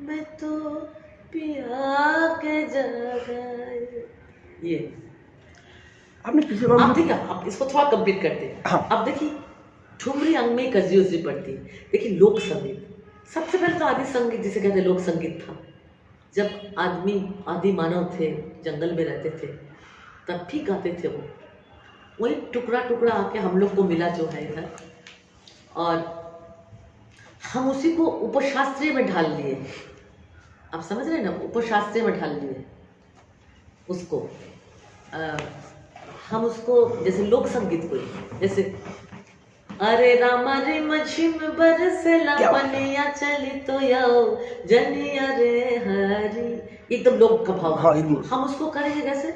मैं तो पिया के जगाए। ये आपने पिछले बार आप देखिए, आप इसको थोड़ा कंप्लीट करते हैं। हाँ। अब देखिए ठुमरी अंग में कजरी उजरी पड़ती। देखिए लोक संगीत, सबसे पहले तो आदि संगीत जिसे कहते हैं लोक संगीत था। जब आदि मानव थे, जंगल में रहते थे, तब भी गाते थे वो। वही टुकड़ा टुकड़ा आके हम लोग को मिला जो है इधर, और हम उसी को उपशास्त्रीय में ढाल लिए। आप समझ रहे हैं ना, उपशास्त्रीय में ढाल लिए उसको। हम उसको जैसे लोक संगीत को, जैसे अरे रामा रे मझिम बरसेला पनिया चली तो याओ जनिया रे हरी, एकदम लोक का भाव। हाँ, हम उसको करेंगे कैसे,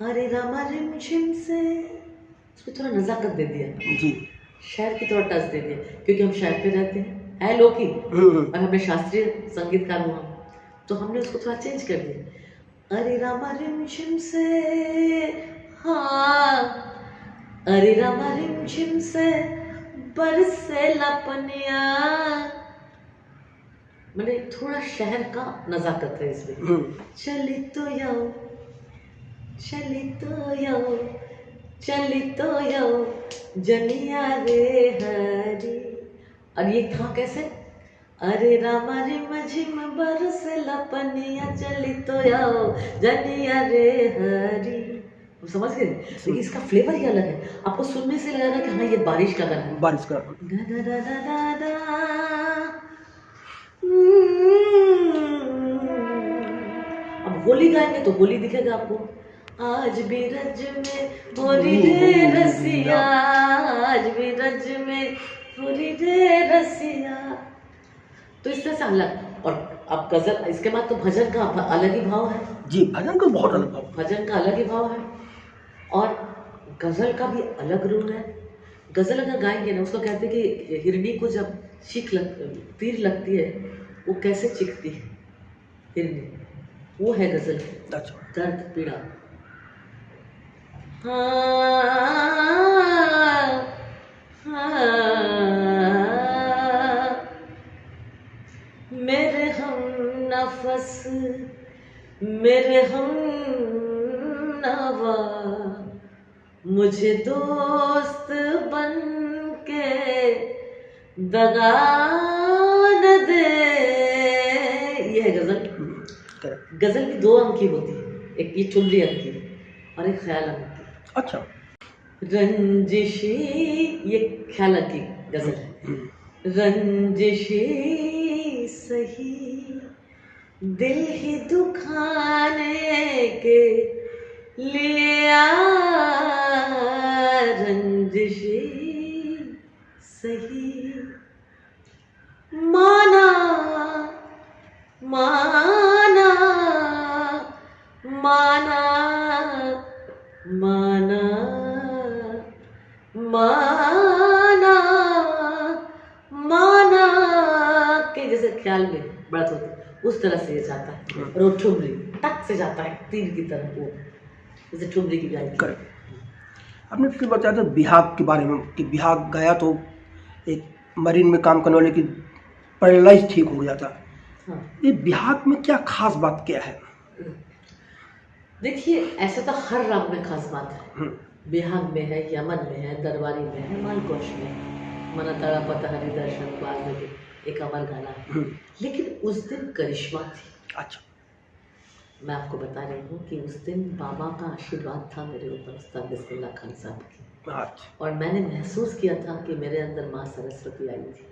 अरे रामा रे मझिम से, उसको थोड़ा नजाकत दे दिया जी, शायर की थोड़ा टच दे दिया, क्योंकि हम शायर पे रहते हैं, है लोकी, और हमें शास्त्रीय संगीतकार हुआ, तो हमने उसको थोड़ा चेंज कर दिया। अरे रामा रिमझिम से, हाँ अरे रामा रिमझिम से बरसे लपनिया, मैंने थोड़ा शहर का नजाकत है इसमें। चली तो याओ चली तो याओ चली तो याओ जनिया रे हरी। और ये था कैसे, अरे रामा रे मझिम बरसे लपनिया चली तो याओ जनिया रे हरी। समझ गए, लेकिन इसका फ्लेवर ही अलग है। आपको सुनने से लगेगा कि हाँ ये बारिश का गाना है, बारिश का। अब होली गाएंगे तो होली दिखेगा आपको। आज भी रज में होली रे रसिया, आज भी रज में होली रे रसिया। तो इस तरह से अलग। और अब गजल, इसके बाद तो भजन का अलग ही भाव है। जी, भजन का बहुत अलग भाव, भजन का अलग ही भाव है, और गजल का भी अलग रूप है। गजल अगर गाएंगे ना, उसको कहते हैं कि हिरनी को जब तीर लगती है वो कैसे चीखती है हिरनी, वो है गजल। अच्छा, दर्द पीड़ा। हाँ, हाँ, मेरे हम नफस मेरे हम नवा, मुझे दोस्त बन के दगा न दे। ये है गजल। गजल भी 2 अंक की होती है, एक ये ठुमरी अंक की और एक ख्याल अंक की। अच्छा, रंजिशी ये ख्याल अंक की गजल है। रंजिशी सही दिल ही दुखाने के लिए, रंजिशी सही माना माना माना माना माना माना के जैसे ख्याल में बढ़त होती, उस तरह से ये जाता है। और वो ठुमरी टक से जाता है तीर की तरह, वो जैसे ठुमरी की गाय। करेक्ट। आपने फिर बताया था बिहाग के बारे में कि बिहाग गया तो एक मरीन में काम करने वाले की पैरालाइज ठीक हो गया था। हाँ, ये बिहाग में क्या खास बात क्या है? देखिए ऐसा तो हर राग में खास बात है। बिहाग में है, यमन में है, दरबारी में है, मालकोश में है, मना तारा पता हरि दर्शन बाज लगे, एक अमर गाना है। लेकिन उस दिन करिश्मा थी। अच्छा। मैं आपको बता रही हूँ कि उस दिन बाबा का आशीर्वाद था मेरे ऊपर, उस्ताद बिस्मिल्लाह खान साहब की। अच्छा। और मैंने महसूस किया था कि मेरे अंदर माँ सरस्वती आई थी,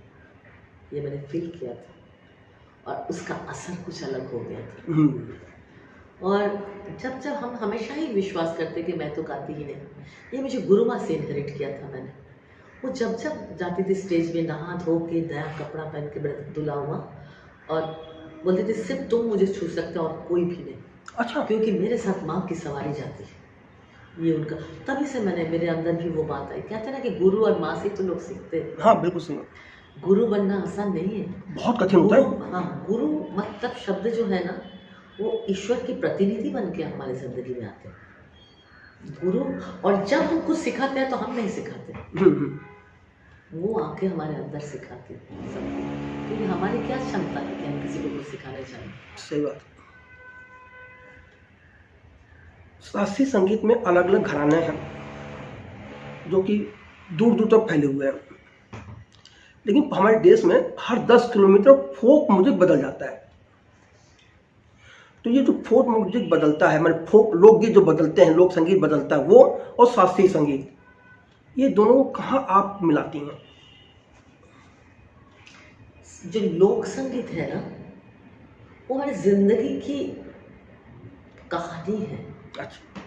ये मैंने फील किया था और उसका असर कुछ अलग हो गया था। और जब हम हमेशा ही विश्वास करते कि मैं तो गाती ही नहीं, ये मुझे गुरु माँ से इनहेरिट किया था मैंने। वो जब जाती थी स्टेज में नहा धो के नया कपड़ा पहन के बड़ा धुला हुआ, और बोलती थी सिर्फ तुम मुझे छू सकते हो और कोई भी नहीं। अच्छा। क्योंकि मेरे साथ माँ की सवारी जाती है, ये उनका। तभी से मेरे अंदर भी वो बात आई। कहते हैं ना कि गुरु और माँ से तो लोग सीखते हैं। हाँ बिल्कुल सही। गुरु बनना आसान नहीं है, बहुत कठिन होता है। हाँ, गुरु मतलब शब्द जो है ना, वो ईश्वर की प्रतिनिधि बन के हमारी जिंदगी में आते हैं गुरु। और जब हम कुछ सिखाते हैं तो हम नहीं सिखाते, वो आके हमारे अंदर सिखाते हैं सबको। क्योंकि हमारी क्या क्षमता है कि हम किसी को कुछ सिखाना चाहें। सही बात। शास्त्रीय संगीत में अलग अलग घराने हैं जो कि दूर दूर तक फैले हुए हैं, लेकिन हमारे देश में हर 10 किलोमीटर फोक म्यूजिक बदल जाता है। तो ये जो फोक म्यूजिक बदलता है, मतलब फोक लोकगीत जो बदलते हैं, लोक संगीत बदलता है, वो और शास्त्रीय संगीत, ये दोनों को कहाँ आप मिलाती हैं? जो लोक संगीत है ना, वो हमारी जिंदगी की कहानी है। अच्छा।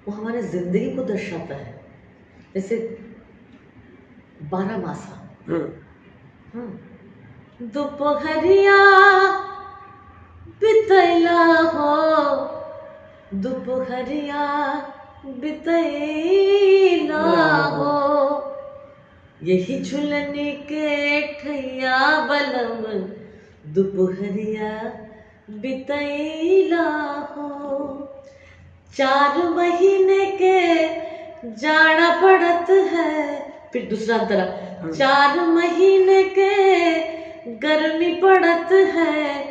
वो हमारे जिंदगी को दर्शाता है। जैसे 12 मासा, दोपहरिया बितैला हो, दोपहरिया बितैला हो, यही झुलने के ठैया बलम, दोपहरिया बितैला हो। 4 महीने के जाड़ा पड़त है, फिर दूसरा तरह 4 महीने के गर्मी पड़त है,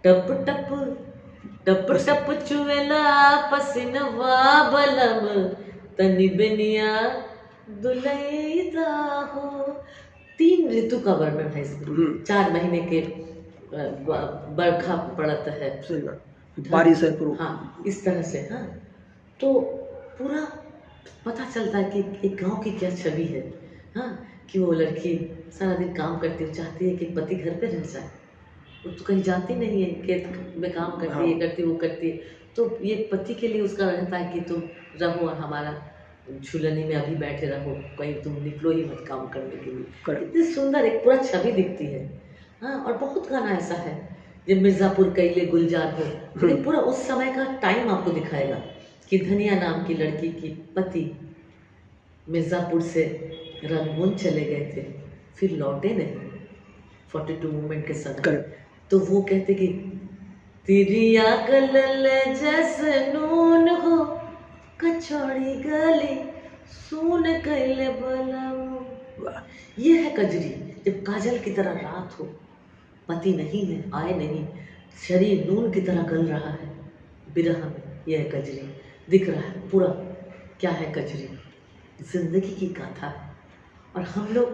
टप टप टप टप चुवेला पसीनवा बलम, तनी बेनिया दुलैदा हो। 3 ऋतु का वर्णन है इसमें। 4 महीने के बरखा पड़त है, बारिश है, हाँ, इस तरह से। हाँ, तो पूरा पता चलता है कि एक गांव की क्या छवि है। हाँ, कि वो लड़की सारा दिन काम करती है, चाहती है कि पति घर पे रह जाए, वो तो कहीं जाती नहीं है, खेत में काम करती है, करती वो करती है। तो ये पति के लिए उसका रहता है कि तुम रहो और हमारा झूलने में अभी बैठे रहो, कहीं तुम निकलो ही मत काम करने के लिए। कितनी सुंदर एक पूरा छवि दिखती है। हाँ, और बहुत गाना ऐसा है जब मिर्ज़ापुर कैले गुलजार हो, ये पूरा उस समय का टाइम आपको दिखाएगा कि धनिया नाम की लड़की की पति मिर्ज़ापुर से रंगून चले गए थे, फिर लौटे नहीं 42 मूवमेंट के समय। तो वो कहते कि तिरिया गलल जैसे नून हो, कचौड़ी गली सून कैले बलम। ये है कजरी, जब काजल की तरह रात हो, पति नहीं है, आए नहीं, शरीर नून की तरह गल रहा है बिरह में, यह है कजरी। दिख रहा है पूरा क्या है कजरी, जिंदगी की गाथा है। और हम लोग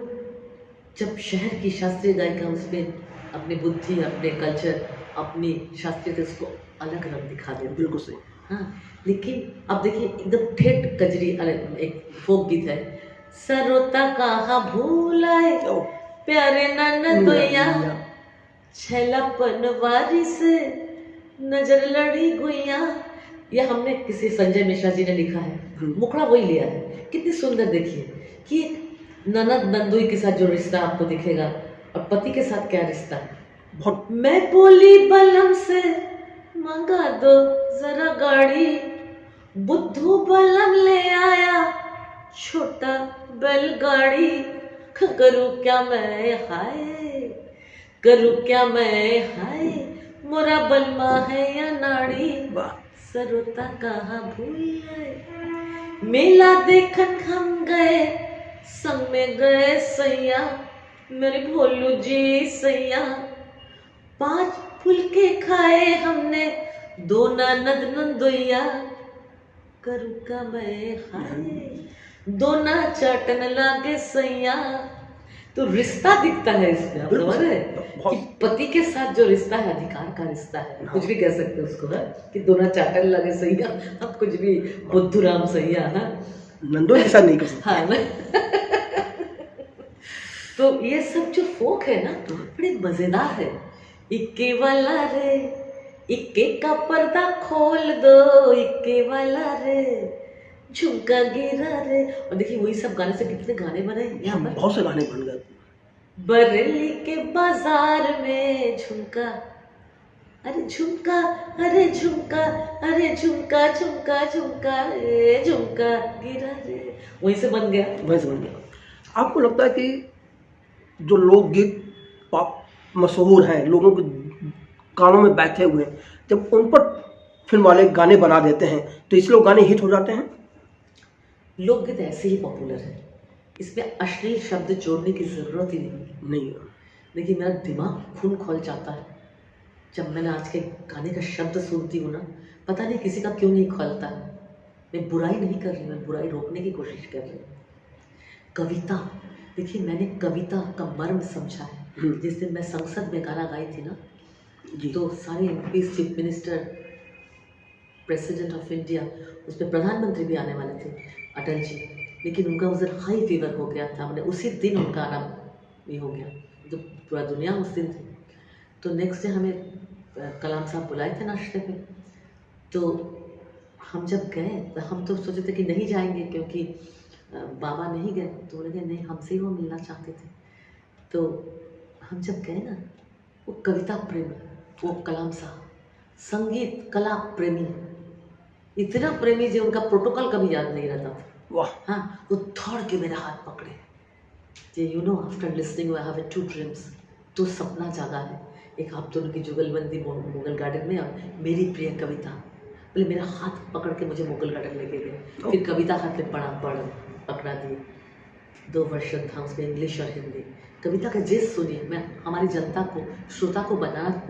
जब शहर की शास्त्रीय गायिका उसमें अपनी बुद्धि, अपने कल्चर, अपनी शास्त्रीय उसको अलग रंग दिखा देते। बिल्कुल सही। हाँ, लेकिन अब देखिए एकदम ठेठ कजरी, एक फोक गीत है, सरोता कहाँ भूलाए प्यारे ननदोया, छैला पनवारी से नजर लड़ी गुइया। ये हमने किसी संजय मिश्रा जी ने लिखा है, मुखड़ा वही लिया है। कितनी सुंदर देखिए कि ननद नंदोई के साथ जो रिश्ता आपको दिखेगा और पति के साथ क्या रिश्ता है। मैं बोली बलम से मंगा दो जरा गाड़ी, बुद्धू बलम ले आया छोटा बैलगाड़ी, करूँ क्या मैं हाय, करूँ क्या मैं, हाय मोरा बलमा है या नाड़ी, वाह सरोता कहाँ भूई है। मेला देखन हम गए, संग में गए सैया, मेरे भोलू जी सैया। 5 फुलके खाए हमने, 2 ननद नंदोइया, करूँ का मैं, हाय 2 ना चाटन लागे सैया। तो रिश्ता दिखता है इसमें, आप समझ रहे हैं कि पति के साथ जो रिश्ता है अधिकार का रिश्ता है, कुछ भी कह सकते हैं उसको है कि 2 ना चाटन लगे सैया, अब कुछ भी बुद्धूराम सैया है नंदो ऐसा नहीं कर सकते। हाँ ना तो ये सब जो फोक है ना बड़े मजेदार है। इक्के वाला रे, इक्के का पर्दा खोल दो, इक्के वाला रे, झुमका गिरा रे। और देखिए वही सब गाने से कितने गाने बने यहाँ पर। बहुत से गाने बन गए। बरेली के बाजार में झुमका, अरे झुमका, अरे झुमका, अरे झुमका झुमका झुमका रे, झुमका गिरा रे, वहीं से बन गया। वही समझ गया। आपको लगता है कि जो लोकगीत मशहूर हैं, लोगों के कानों में बैठे हुए हैं, जब उन पर फिल्म वाले गाने बना देते हैं तो इसलिए वो गाने हिट हो जाते हैं? लोकगीत ऐसे ही पॉपुलर है, इसमें अश्लील शब्द जोड़ने की जरूरत ही नहीं। देखिए मेरा दिमाग खून खोल जाता है जब मैंने आज के गाने का शब्द सुनती हूँ ना, पता नहीं किसी का क्यों नहीं खोलता है। मैं बुराई नहीं कर रही, मैं बुराई रोकने की कोशिश कर रही हूँ। कविता, देखिए मैंने कविता का मर्म समझा है। जिस दिन मैं संसद में गाना गाई थी ना जी। तो सारे MP, chief minister, president of India, उसमें प्रधानमंत्री भी आने वाले थे अटल जी, लेकिन उनका उस दिन हाई फीवर हो गया था। हमने उसी दिन उनका आना भी हो गया, तो पूरा दुनिया उस दिन थी। तो नेक्स्ट डे हमें कलाम साहब बुलाए थे नाश्ते पे, तो हम जब गए तो हम तो सोचे थे कि नहीं जाएंगे क्योंकि बाबा नहीं गए, तो बोले नहीं हमसे ही वो मिलना चाहते थे। तो हम जब गए ना, वो कविता प्रेमी, वो कलाम साहब संगीत कला प्रेमी, इतना प्रेमी जो उनका प्रोटोकॉल कभी याद नहीं रहता था। वाह। हाँ, वो दौड़ के मेरा हाथ पकड़े, you know after listening I have 2 dreams, 2 सपना जागा है, एक आप दोनों की जुगलबंदी मुगल गार्डन में और मेरी प्रिय कविता। बोले मेरा हाथ पकड़ के मुझे मुगल गार्डन लेके गए, फिर कविता हाथ में पकड़ा दिए। 2 वर्षन था उसमें, इंग्लिश और हिंदी। कविता का जिस सुनिए, मैं हमारी जनता को, श्रोता को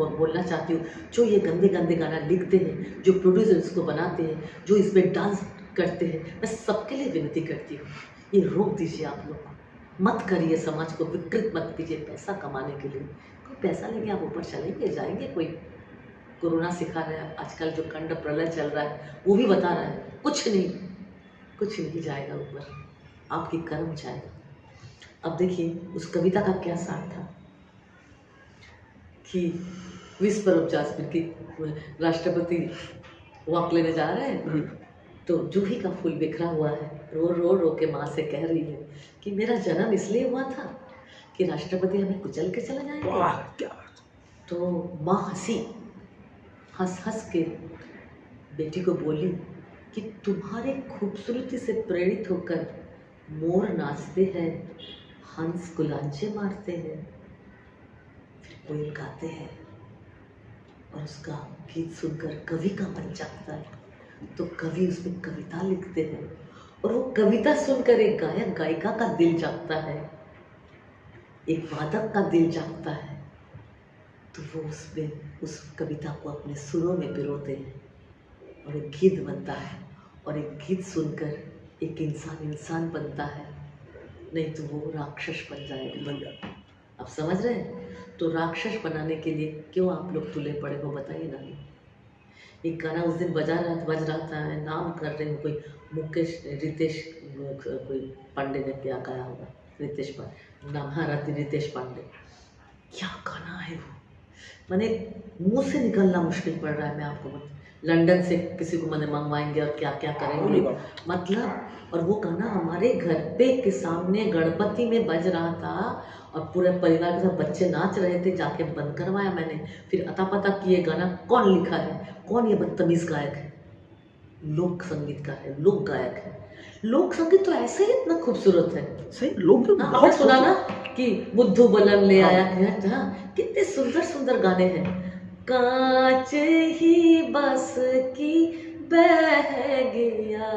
बोलना चाहती हूँ, जो ये गंदे गंदे गाना लिखते हैं, जो प्रोड्यूसर इसको बनाते हैं, जो इसमें डांस करते हैं, मैं सबके लिए विनती करती हूँ, ये रोक दीजिए आप लोग, मत करिए समाज को विकृत मत कीजिए पैसा कमाने के लिए। कोई पैसा लेके आप ऊपर चलेंगे जाएंगे? कोई कोरोना सिखा रहा है, आजकल जो कंड प्रलय चल रहा है वो भी बता रहा है, कुछ नहीं जाएगा ऊपर, आपकी कर्म जाएगा। अब देखिए उस कविता का क्या सार था कि विस्पर ऑफ जासमिन की राष्ट्रपति वॉक लेने जा रहे हैं, तो जूही का फूल बिखरा हुआ है, रो के माँ से कह रही है कि मेरा जन्म इसलिए हुआ था कि राष्ट्रपति हमें कुचल के चला जाएंगे। वाह क्या बात। तो माँ हंस के बेटी को बोली कि तुम्हारे खूबसूरती से प्रेरित होकर मोर नाचते हैं, हंस गुलांचे मारते हैं, फिर कोयल गाते हैं, और उसका गीत सुनकर कवि का मन जागता है, तो कवि उसमें कविता लिखते हैं, और वो कविता सुनकर एक गायक गायिका का दिल जागता है, एक वादक का दिल जागता है, तो वो उसमें उस कविता को अपने सुरों में पिरोते हैं और एक गीत बनता है, और एक गीत सुनकर एक इंसान बनता है, नहीं तो वो राक्षस बन जाएगा। आप समझ रहे हैं? तो राक्षस बनाने के लिए क्यों आप लोग तुले पड़े हो, बताइए ना। एक गाना उस दिन बज रहा था, नाम कर रहे हो, कोई रितेश कोई पांडे ने क्या गाया होगा, रितेश पांडे नाम, हाँ रितेश पांडे, क्या गाना है वो, मैंने मुंह से निकलना मुश्किल पड़ रहा है। मैं आपको लंदन से किसी को मैंने मंगवाएंगे और क्या क्या करेंगे मतलब, और वो गाना हमारे घर पे के सामने गणपति में बज रहा था और पूरे परिवार के साथ बच्चे नाच रहे थे, जाके बंद करवाया मैंने। फिर अता पता कि ये गाना कौन लिखा है, कौन ये बदतमीज गायक है, लोक संगीत का है, लोक गायक है। लोक संगीत तो ऐसे ही इतना खूबसूरत है। सही लोग आपने सुना ना कि बुद्धू बलम ले आया। हाँ, कितने सुंदर सुंदर गाने हैं। कांच ही बस की बह गया,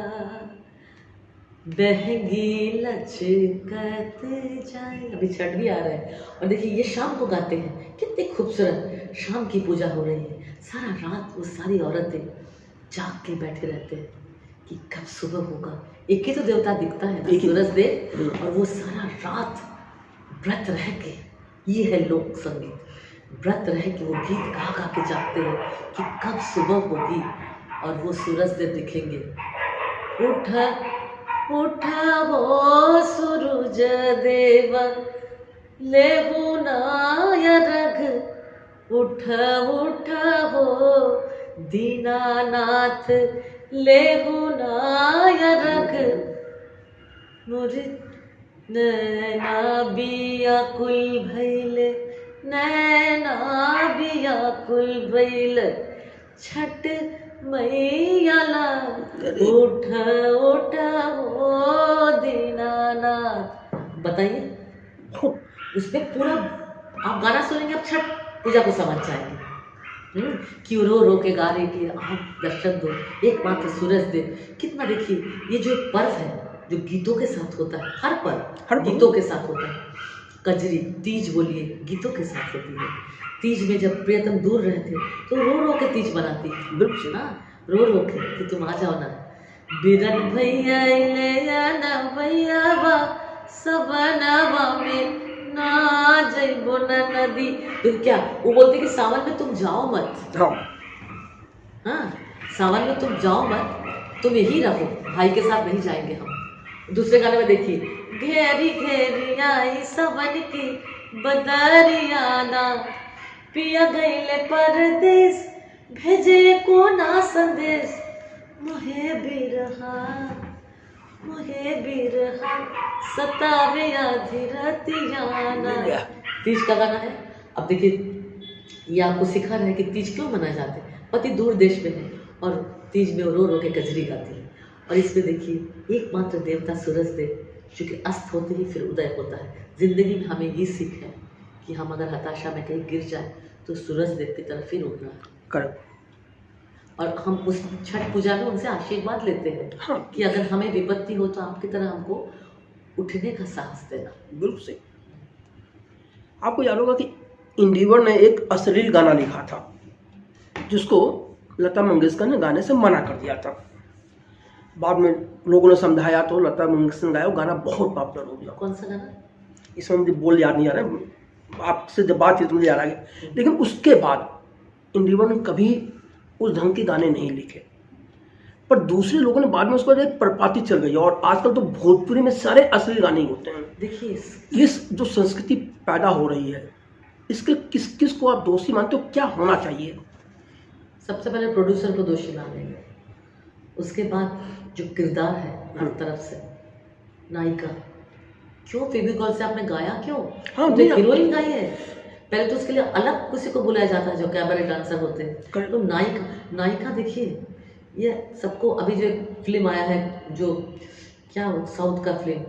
बहगी लचकत जाए। अभी छठ भी आ रहा है और देखिए ये शाम को गाते हैं, कितनी खूबसूरत शाम की पूजा हो रही है। सारा रात वो सारी औरतें जाग के बैठे रहते हैं कि कब सुबह होगा। एक ही तो देवता दिखता है ना, सूरज देव, और वो सारा रात व्रत रह के, ये है लोक संगीत, व्रत रह के वो गीत गा गा के जागते हैं कि कब सुबह होगी और वो सूरज देव दिखेंगे। उठा उठा वो सूरज देव लेहु नाय रघ, उठा उठा वो दीनानाथ लेहु नाय रघ। मोरे नैना बियाकुल भइले, नैना बियाकुल भइले, छठ मैया ला उठ उठ ओ दीनानाथ। बताइए उसमें पूरा आप गाना सुनेंगे, आप छठ पूजा को समझ जाएंगे। कि रो के गा रहे कि आप दर्शन दो एकमात्र सूरज देव। कितना देखिए ये जो एक पर्व है जो गीतों के साथ होता है, हर पर्व गीतों के साथ होता है। कजरी तीज बोलिए गीतों के साथ होती है। तीज में जब प्रियतम दूर रहते तो रो के तीज बनाती, बिल्कुल ना, रो के कि तुम आ जाओ ना। बिरन भैया ले आना भैया बा सबनवा में ना जइबो ना नदी। तो क्या वो बोलते कि सावन में तुम जाओ मत। हाँ, सावन में तुम जाओ मत, तुम यही रहो, भाई के साथ नहीं जाएंगे हम। दूसरे गाने में देखिए, घेरी घेरी आई सबन की बदरियाना, पिया गईले परदेस भेजे को ना संदेश, मोहे बिरहा सतावे आधी रतियाना। तीज का गाना है। अब देखिए ये आपको सिखा रहा है कि तीज क्यों मनाए जाते हैं। पति दूर देश में है और तीज में रो के कजरी गाती है। और इसमें देखिए एकमात्र देवता सूरज देव, क्योंकि अस्त होते ही फिर उदय होता है। जिंदगी में हमें ये सीख है कि हम अगर हताशा में कहीं गिर जाए तो सूरज देव की तरफ फिर उठना है। और हम उस छठ पूजा में उनसे आशीर्वाद लेते हैं। हाँ। कि अगर हमें विपत्ति हो तो आपकी तरह हमको उठने का साहस देना। बिल्कुल सही। आपको याद होगा कि इंदिवर ने एक अश्लील गाना लिखा था जिसको लता मंगेशकर ने गाने से मना कर दिया था। बाद में लोगों ने समझाया तो लता मंगेशकर ने गाया, वो गाना बहुत पॉपुलर हो गया। कौन सा गाना? इसमें मुझे बोल याद नहीं आ रहा है, आपसे जब बात की तो मुझे याद आ गया। लेकिन उसके बाद इंदिवर ने कभी उस ढंग के गाने नहीं लिखे, पर दूसरे लोगों ने बाद में उसको एक प्रपाति चल गई। और आजकल तो भोजपुरी में सारे असली गाने ही होते हैं। देखिए ये जो संस्कृति पैदा हो रही है, इसके किस किस को आप दोषी मानते हो? क्या होना चाहिए? सबसे पहले प्रोड्यूसर को दोषी मानेंगे, उसके बाद जो किरदार है हर तरफ से, नायिका क्यों फेविकॉल से आपने गाया क्यों? हाँ, हीरोइन गाई है। पहले तो उसके लिए अलग किसी को बुलाया जाता है जो कैबरे डांसर होते हैं। तो नायिका देखिए, ये सबको अभी जो फिल्म आया है जो क्या साउथ का फिल्म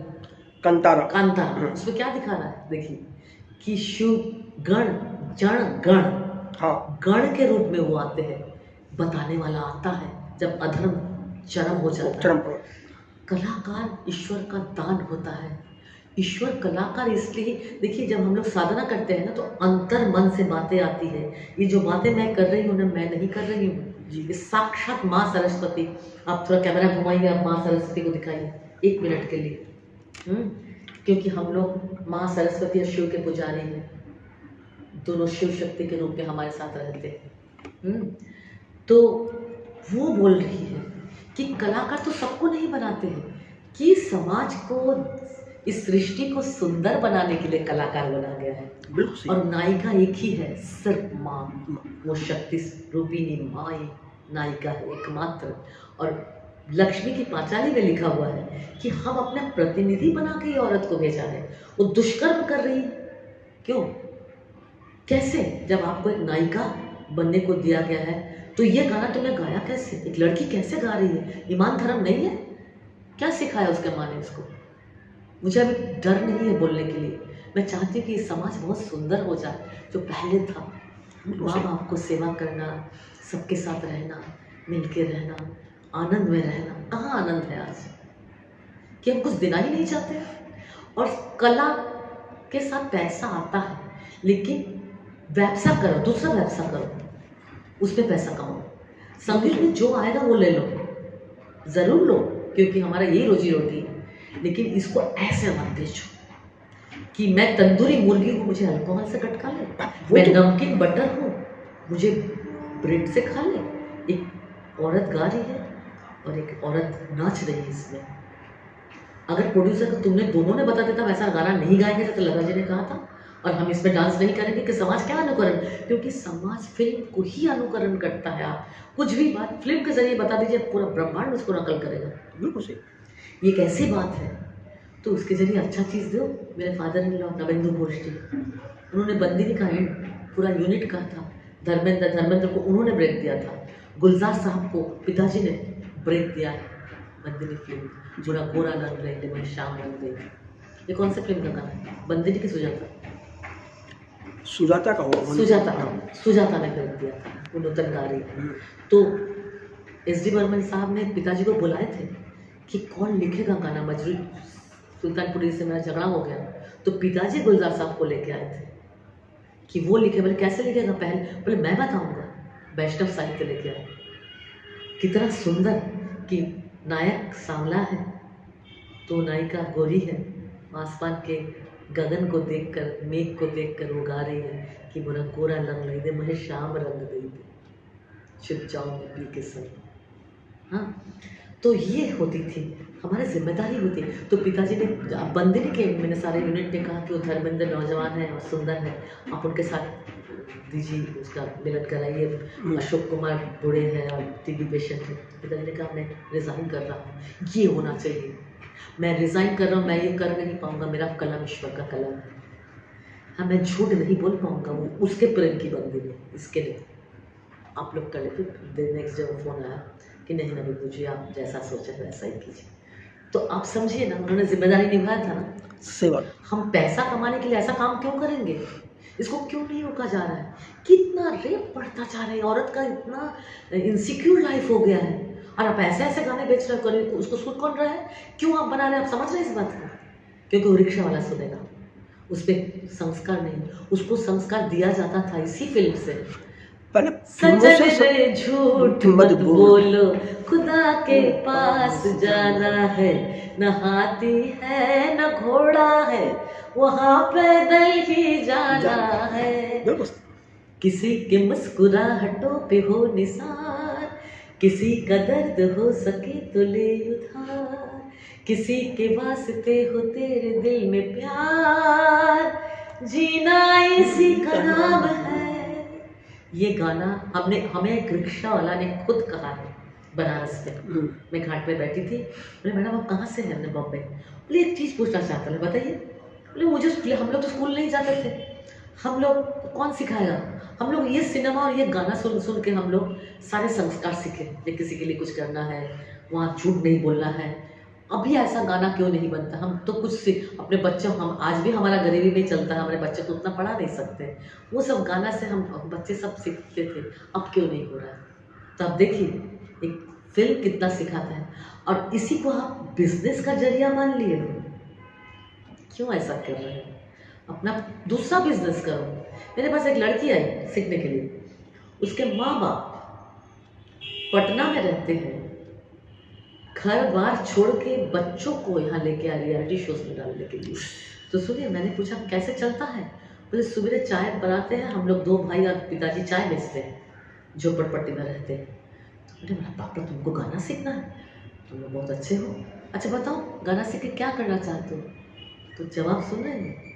कांतारा, उसमें क्या दिखा रहा है देखिए कि शिव गण गण के रूप में वो आते हैं। बताने वाला आता है जब अधर्म चरम हो जाता है। कलाकार ईश्वर का दान होता है। ईश्वर कलाकार इसलिए देखिए, जब हम लोग साधना करते हैं ना तो अंतर मन से बातें आती है। ये जो बातें मैं कर रही हूँ ना, मैं नहीं कर रही हूँ, ये साक्षात माँ सरस्वती। आप थोड़ा कैमरा घुमाइए, आप माँ सरस्वती को दिखाइए 1 मिनट के लिए। क्योंकि हम लोग माँ सरस्वती और शिव के पुजारी हैं, दोनों शिव शक्ति के रूप में हमारे साथ रहते हैं। तो वो बोल रही है कि कलाकार तो सबको नहीं बनाते हैं, कि समाज को, इस सृष्टि को सुंदर बनाने के लिए कलाकार बना गया है। बिल्कुल। और नायिका एक ही है, सिर्फ माँ, वो शक्ति रूपिणी माँ ही नायिका है एकमात्र। और लक्ष्मी की पांचाली में लिखा हुआ है कि हम अपने प्रतिनिधि बना के ये औरत को भेजा है। वो दुष्कर्म कर रही क्यों? कैसे? जब आपको एक नायिका बनने को दिया गया है तो ये गाना तुमने गाया कैसे? एक लड़की कैसे गा रही है? ईमान धर्म नहीं है? क्या सिखाया उसके माँ ने उसको? मुझे अभी डर नहीं है बोलने के लिए, मैं चाहती हूँ कि समाज बहुत सुंदर हो जाए जो पहले था। माँ बाप को सेवा करना, सबके साथ रहना, मिलके रहना, आनंद में रहना। कहाँ आनंद है आज कि हम कुछ देना ही नहीं चाहते। और कला के साथ पैसा आता है, लेकिन व्यवसाय करो, दूसरा व्यवसाय करो, उसमें पैसा कमाओ। संगीत में जो आएगा वो ले लो, ज़रूर लो, क्योंकि हमारा यही रोजी रोटी है। लेकिन इसको ऐसे मत बेचो कि मैं तंदूरी मुर्गी हूँ, मुझे अल्कोहल से कटका ले, मैं नमकीन बटर हूँ, मुझे ब्रेड से खा ले। एक औरत गा रही है और एक औरत नाच रही है इसमें। अगर प्रोड्यूसर को तुमने दोनों ने बता देता वैसा गाना नहीं गाएंगे, तो लगा जी ने कहा था, और हम इसमें डांस नहीं करेंगे कि समाज क्या अनुकरण, क्योंकि समाज फिल्म को ही अनुकरण करता है। आप कुछ भी बात फिल्म के जरिए बता दीजिए, पूरा ब्रह्मांड उसको नकल करेगा। बिल्कुल सही। ये एक ऐसी बात है, तो उसके जरिए अच्छा चीज़ दो। मेरे फादर इन लॉ नवेंदु गोष्ठी, उन्होंने बंदिनी का पूरा यूनिट कहा था। धर्मेंद्र को उन्होंने ब्रेक दिया था। गुलजार साहब को पिताजी ने ब्रेक दिया है। बंदिनी फिल्म, पूरा गोरा रंग रहे मैं शाम रंग गई, ये कौन सी फिल्म का गाना है? बंदिनी की सुजाता का हो, सुजाता ने ब्रेक दिया था, वो नूतन गा रही थी। तो एस डी बर्मन साहब ने पिताजी को बुलाए थे कि कौन लिखेगा गाना। मजरू सुल्तानपुरी से मेरा झगड़ा हो गया, तो पिताजी गुलजार साहब को लेके आए थे कि वो लिखे। बोले कैसे लिखेगा? बोले मैं बताऊंगा। वैष्णव साहित्य लेके आए। कितना सुंदर कि नायक सांवला है तो नायिका गोरी है। आसमान के गगन को देखकर, मेघ को देखकर वो गा रही है कि मोरा गोरा रंग नहीं दे, मुझे शाम रंग दे दे, छुप जाओ मैं पी के संग। हाँ, तो ये होती थी हमारी जिम्मेदारी होती। तो पिताजी ने बंदिनी के मैंने सारे यूनिट ने कहा कि वो धर्मेंद्र नौजवान है और सुंदर है, आप उनके साथ दीजिए, उसका मिलन कराइए। अशोक कुमार बूढ़े हैं और टीबी पेशेंट है। पिताजी ने कहा मैं रिज़ाइन कर रहा हूँ, ये होना चाहिए। मैं रिज़ाइन कर रहा हूँ, मैं ये कर नहीं पाऊँगा, मेरा कलम ईश्वर का कलम है। हाँ, मैं झूठ नहीं बोल पाऊँगा, वो उसके प्रेम की बंदिनी। इसके लिए आप लोग कर ले। फिर नेक्स्ट डे वो फ़ोन आया कि नहीं नबी पूछिए, आप जैसा सोचे वैसा ही कीजिए। तो आप समझिए ना, उन्होंने जिम्मेदारी निभाया था ना। सेवा। हम पैसा कमाने के लिए ऐसा काम क्यों करेंगे? इसको क्यों नहीं रोका जा रहा है? कितना रेप बढ़ता जा रहा है, औरत का इतना इनसिक्योर लाइफ हो गया है, और आप ऐसे ऐसे गाने बेच रहे हो। उसको सुन कौन रहा है? क्यों आप बना रहे हैं? आप समझ रहे हैं इस बात को? क्योंकि वो रिक्शा वाला सुनेगा, उस पर संस्कार नहीं। उसको संस्कार दिया जाता था इसी फिल्म से। सजन झूठ मत बोलो, खुदा के पास जाना है, न हाथी है न घोड़ा है, वहाँ पैदल ही जाना है। किसी के मुस्कुराहटों पे हो निसार, किसी का दर्द हो सके तो ले उधार, किसी के वास्ते हो तेरे दिल में प्यार, जीना इसी का नाम है। ये गाना हमें एक रिक्शा वाला ने खुद कहा है बनारस में। मैं घाट पे बैठी थी, बोले मैडम आप कहाँ से हैं? हमने बॉम्बे। बोले एक चीज़ पूछना चाहता हूँ, बताइए। बोले मुझे, हम लोग तो स्कूल नहीं जाते थे, हम लोग कौन सिखाएगा? हम लोग ये सिनेमा और ये गाना सुन सुन के हम लोग सारे संस्कार सीखे। कि किसी के लिए कुछ करना है, वहाँ झूठ नहीं बोलना है। अभी ऐसा गाना क्यों नहीं बनता? हम तो कुछ अपने बच्चों, हम आज भी हमारा गरीबी में चलता है, हमारे बच्चे को उतना पढ़ा नहीं सकते, वो सब गाना से हम बच्चे सब सीखते थे। अब क्यों नहीं हो रहा है? तो आप देखिए एक फिल्म कितना सिखाता है, और इसी को आप बिजनेस का जरिया मान लिए। क्यों ऐसा कर रहे हैं? अपना दूसरा बिजनेस करो। मेरे पास एक लड़की आई सीखने के लिए, उसके माँ बाप पटना में रहते हैं, घर बार छोड़ के बच्चों को यहाँ लेके आ रियलिटी शोज में डालने के लिए। तो सुनिए, मैंने पूछा कैसे चलता है? बोले सुबह चाय बनाते हैं हम लोग, 2 भाई और पिताजी चाय बेचते हैं, झोपड़पट्टी में रहते हैं। तो बोले मेरा पापा तुमको गाना सीखना है? तुम लोग बहुत अच्छे हो, अच्छा बताओ गाना सीख के क्या करना चाहते हो? तो जवाब सुन रहे हैं,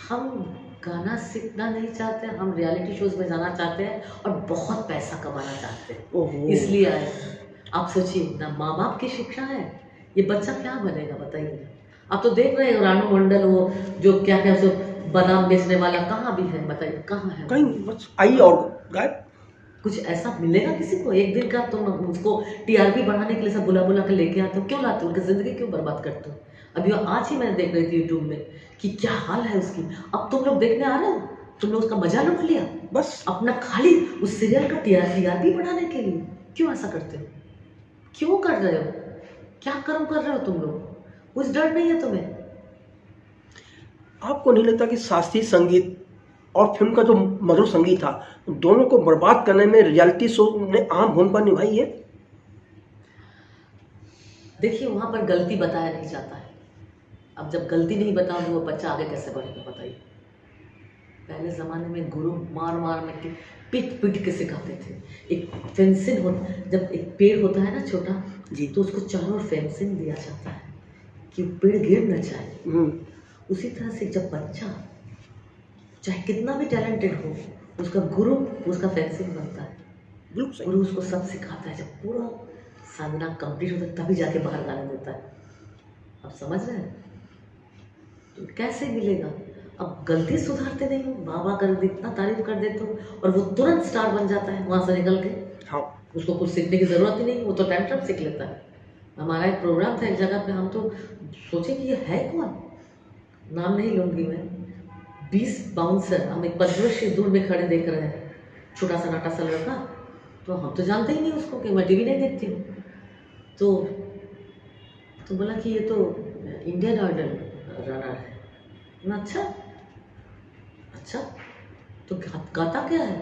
हम गाना सीखना नहीं चाहते, हम रियलिटी शोज में जाना चाहते हैं और बहुत पैसा कमाना चाहते हैं, इसलिए आए। आप सोचिए ना, माँ बाप की शिक्षा है, ये बच्चा क्या बनेगा बताइए? आप तो देख रहे हो रानू मंडल, वो जो क्या क्या सो बादाम बेचने वाला, कहाँ भी है बताइए? कहाँ है? कहीं बस आई और गायब। कुछ ऐसा मिलेगा किसी को? एक दिन का तुम उसको टीआरपी बढ़ाने के लिए सब बुला बुला कर लेके आते हो, क्यों लाते हो? उनकी जिंदगी क्यों बर्बाद करते हो? अभी आज ही मैंने देख रही थी यूट्यूब में कि क्या हाल है उसकी। अब तुम लोग देखने आ रहे हो, तुम लोग उसका मजा लूट लिया बस अपना, खाली उस सीरियल का टीआरपी बढ़ाने के लिए। क्यों ऐसा करते हो? क्यों कर रहे हो? क्या कर्म कर रहे हो तुम लोग? कुछ डर नहीं है तुम्हें? आपको नहीं लगता कि शास्त्रीय संगीत और फिल्म का जो मधुर संगीत था, दोनों को बर्बाद करने में रियलिटी शो ने अहम भूमिका निभाई है? देखिए, वहां पर गलती बताया नहीं जाता है। अब जब गलती नहीं बताओगे वो बच्चा आगे कैसे बढ़ेगा बताइए। पहले ज़माने में गुरु मार मार में के पीट पीट के सिखाते थे। एक फेंसिंग हो, जब एक पेड़ होता है ना छोटा जी। तो उसको चारों ओर फेंसिंग दिया जाता है कि पेड़ गिर न जाए। उसी तरह से जब बच्चा चाहे कितना भी टैलेंटेड हो, उसका गुरु उसका फेंसिंग बनता है। गुरु उसको सब सिखाता है। जब पूरा साधना कंप्लीट होता है तभी जाके बाहर गाने देता है। अब समझ रहे हैं? तो कैसे मिलेगा? अब गलती सुधारते नहीं हो, बाबा कर इतना तारीफ कर देते हो और वो तुरंत स्टार बन जाता है वहाँ से निकल के। हाँ, उसको कुछ सीखने की ज़रूरत ही नहीं, वो तो टाइम सीख लेता है। हमारा एक प्रोग्राम था एक जगह पे, हम तो सोचे कि ये है कौन, नाम नहीं लूँगी मैं। 20 बाउंसर हम एक 15 फीट दूर में खड़े देख रहे हैं, छोटा सा नाटा सा लड़का। तो हम तो जानते ही नहीं उसको, कि मैं टीवी नहीं देखती हूँ। तो बोला कि ये तो इंडियन आइडल रनर है। मैं अच्छा तो गाता क्या है,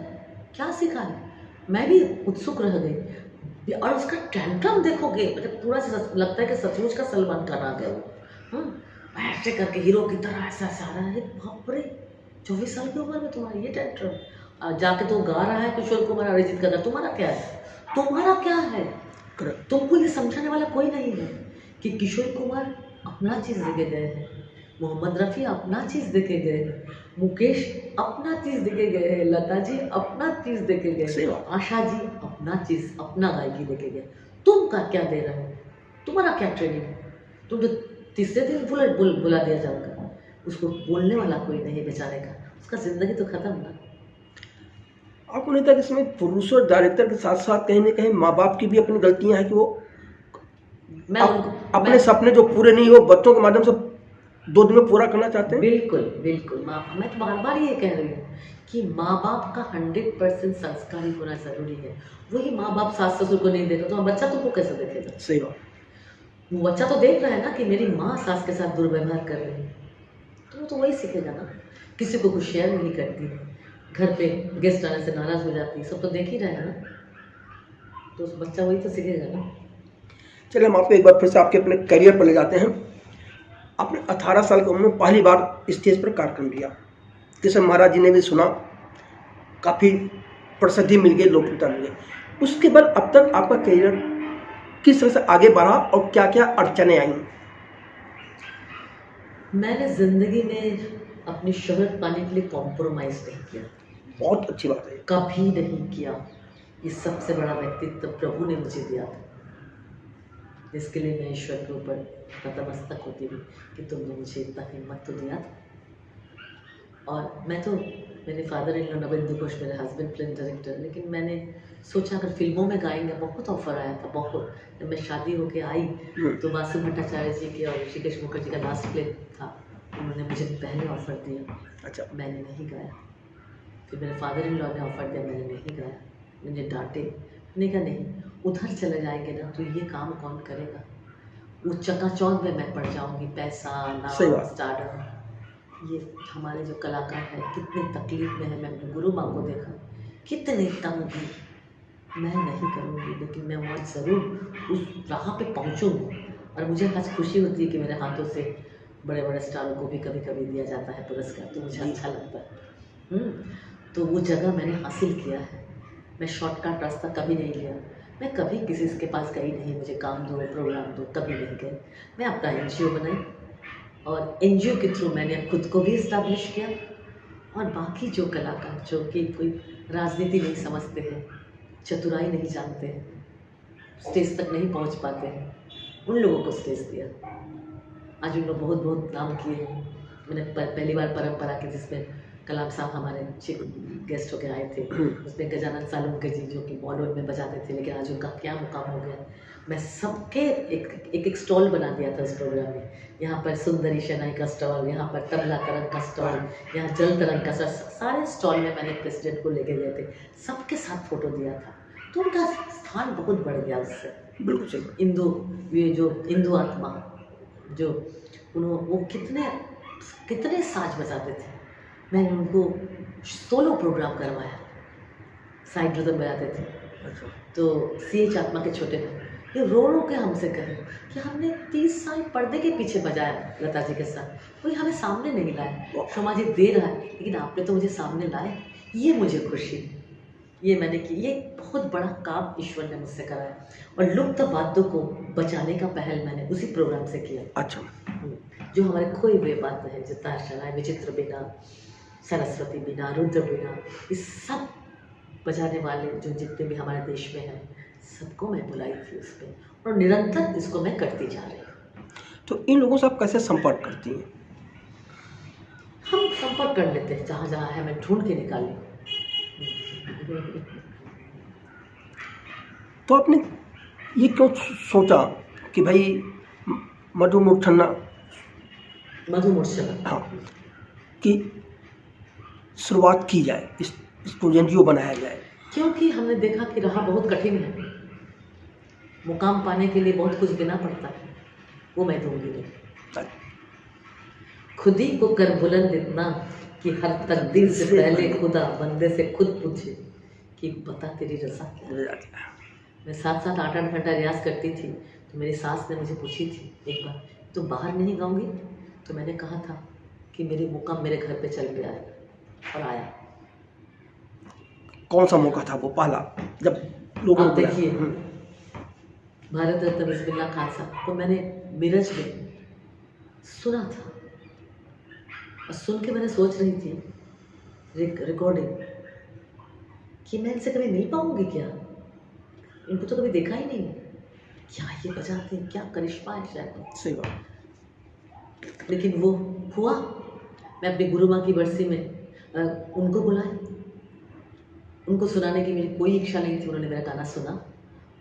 क्या सीखा है? मैं भी उत्सुक रह गई। और उसका टैंट्रम देखोगे, मतलब पूरा लगता है कि सचमुच का सलमान खान आ गया वो। ऐसे करके हीरो की तरह ऐसा आ रहा है। बाप रे, 24 साल की उम्र में तुम्हारी ये टैंट्रम। जाके तो गा रहा है किशोर कुमार अरिजीत का। तुम्हारा क्या है? तुमको ये समझाने वाला कोई नहीं है कि किशोर कुमार अपना चीज़ देके गए हैं, मोहम्मद रफ़ी अपना चीज़ देके गए हैं, मुकेश अपना चीज़ देके गए हैं, लता जी अपना चीज़ देके गए, आशा जी अपना चीज़ अपना गायकी देके गए। तुम का क्या दे रहे हो? तुम्हारा क्या ट्रेनिंग है? तुम तो तीसरे दिन बुला दिया जाओगे। उसको बोलने वाला कोई नहीं बेचारे का, उसका ज़िंदगी तो ख़त्म ना। आपको नहीं था कि इसमें प्रोड्यूसर डायरेक्टर के साथ साथ कहीं ना कहीं माँ बाप की भी अपनी गलतियां हैं कि वो अपने सपने जो पूरे नहीं हो बच्चों के माध्यम से 2 दिन में पूरा करना चाहते हैं? बिल्कुल मैं तो बार बार ये कह रही हूँ कि माँ बाप का 100% संस्कारी होना जरूरी है। वही माँ बाप सास ससुर को नहीं देखा तो बच्चा तुमको कैसे देखेगा? सही बात। वो बच्चा तो देख रहा है ना कि मेरी माँ सास के साथ दुर्व्यवहार कर रही है, तो वो तो वही सीखेगा ना। किसी को कुछ शेयर नहीं करती, घर पे गेस्ट आने से नाराज हो जाती, सब तो देख ही रहे हैं ना, तो उस बच्चा वही तो सीखेगा ना। चलिए हम आपको एक बार फिर से आपके अपने करियर पर ले जाते हैं। आपने 18 साल की उम्र में पहली बार स्टेज पर कार्यक्रम दिया, किशन महाराज जी ने भी सुना, काफ़ी प्रसिद्धि मिल गई, लोकप्रियता मिल गई। उसके बाद अब तक आपका करियर किस तरह से आगे बढ़ा और क्या क्या अड़चनें आई? मैंने ज़िंदगी में अपनी शोहरत पाने के लिए कॉम्प्रोमाइज़ नहीं किया। बहुत अच्छी बात है। कभी नहीं किया। ये सबसे बड़ा व्यक्तित्व प्रभु ने मुझे दिया था, जिसके लिए मैं ईश्वर के ऊपर नतमस्तक होती हूँ कि तुमने मुझे इतना हिम्मत तो दिया था। और मैं तो, मेरे father in law Navendra Ghosh मेरे हस्बैंड फिल्म डायरेक्टर, लेकिन मैंने सोचा अगर फिल्मों में गाएंगे, बहुत ऑफर आया था बहुत। जब मैं शादी होके आई तो बासु भट्टाचार्य जी की और ऋषिकेश मुखर्जी का लास्ट प्ले था, उन्होंने मुझे पहले ऑफर दिया। अच्छा। मैंने नहीं गाया। फिर मेरे फादर इन लॉ ने ऑफर दिया, मैंने नहीं गाया। मुझे डांटे, मैंने कहा नहीं, उधर चले जाएंगे ना तो ये काम कौन करेगा। वो चकाचौंध में मैं पड़ जाऊंगी, पैसा, नाम, स्टारडम। ये हमारे जो कलाकार हैं कितने तकलीफ में है। मैंने गुरु माँ को देखा, कितने तंग, मैं नहीं करूँगी, लेकिन मैं वहाँ ज़रूर उस राह पे पहुँचूँगी। और मुझे आज खुशी होती है कि मेरे हाथों से बड़े बड़े स्टारों को भी कभी कभी दिया जाता है पुरस्कार, तो मुझे अच्छा लगता है। तो वो जगह मैंने हासिल किया है। मैं शॉर्टकट रास्ता कभी नहीं लिया। मैं कभी किसी के पास गई नहीं, मुझे काम दो, प्रोग्राम दो, कभी नहीं गए। मैं अपना NGO बनाई और NGO के थ्रू मैंने खुद को भी इस्टेब्लिश किया। और बाकी जो कलाकार जो कि कोई राजनीति नहीं समझते हैं, चतुराई नहीं जानते हैं, स्टेज तक नहीं पहुंच पाते हैं, उन लोगों को स्टेज दिया। आज उन लोग बहुत बहुत नाम किए हैं। मैंने पहली बार परंपरा के, जिसमें कलाम साहब हमारे चीफ गेस्ट होकर आए थे, उसमें गजानन सालुंके जी जो कि बॉलीवुड में बजाते थे, लेकिन आज उनका क्या मुकाम हो गया। मैं सबके एक स्टॉल बना दिया था उस प्रोग्राम में। यहाँ पर सुंदरी शनाई का स्टॉल, यहाँ पर तबला तरंग का स्टॉल, यहाँ जल तरंग का स्टॉल, सारे स्टॉल में मैंने प्रेसिडेंट को लेके गए थे, सबके साथ फोटो दिया था। तो उनका स्थान बहुत बढ़ गया उससे। बिल्कुल सही। ये जो हिंदू आत्मा जो वो कितने साज बजाते थे। मैंने उनको सोलो प्रोग्राम करवाया, साइड रिदम बजाते थे। अच्छा। तो CH आत्मा के छोटे भाई ये रो के हमसे कहे कि हमने 30 साल पर्दे के पीछे बजाया लता जी के साथ, कोई हमें सामने नहीं लाया। शोमा जी दे रहा है लेकिन आपने तो मुझे सामने लाए, ये मुझे खुशी, ये मैंने की। ये बहुत बड़ा काम ईश्वर ने मुझसे कराया। और लुप्त वाद्यों को बचाने का पहल मैंने उसी प्रोग्राम से किया। अच्छा। जो हमारे खोए हुए वाद्य हैं, जो ताशा, विचित्र बीना, सरस्वती बीना, रुद्र बीना, इस सब बजाने वाले जो जितने भी हमारे देश में हैं, सबको मैं बुलाई थी उस पर, और निरंतर इसको मैं करती जा रही हूँ। तो इन लोगों से आप कैसे संपर्क करती हैं? हम संपर्क कर लेते हैं, जहाँ जहाँ है मैं ढूंढ के निकाली। तो आपने ये क्यों सोचा कि भाई मधु मूर्छना, हाँ, कि शुरुआत की जाए, इसको NGO बनाया जाए? क्योंकि हमने देखा कि राह बहुत कठिन है, मुकाम पाने के लिए बहुत कुछ देना पड़ता है, वो मैं दूंगी नहीं। खुद ही को कर बुलंद इतना कि हर तकदीर से पहले खुदा बंदे से खुद पूछे कि बता तेरी रज़ा क्या। मैं 7-7 8-8 घंटा रियाज करती थी, तो मेरी सास ने मुझे पूछी थी एक बार, तुम बाहर नहीं गाओगी? तो मैंने कहा था कि मेरी मुकाम मेरे घर पे चल गया है, और आया। कौन सा मौका था वो पहला, जब लोगों को देखिए भारत रत्न बिस्मिल्लाह खान साहब को मैंने मिरज में सुना था, और सुन के मैंने सोच रही थी रिकॉर्डिंग कि मैं इनसे कभी मिल पाऊंगी क्या, इनको तो कभी देखा ही नहीं, क्या ये बजाते हैं, क्या करिश्मा है शायद। सही बात। लेकिन वो हुआ। मैं अपनी गुरु माँ की बरसी में उनको बुलाया, उनको सुनाने की मेरी कोई इच्छा नहीं थी। उन्होंने मेरा गाना सुना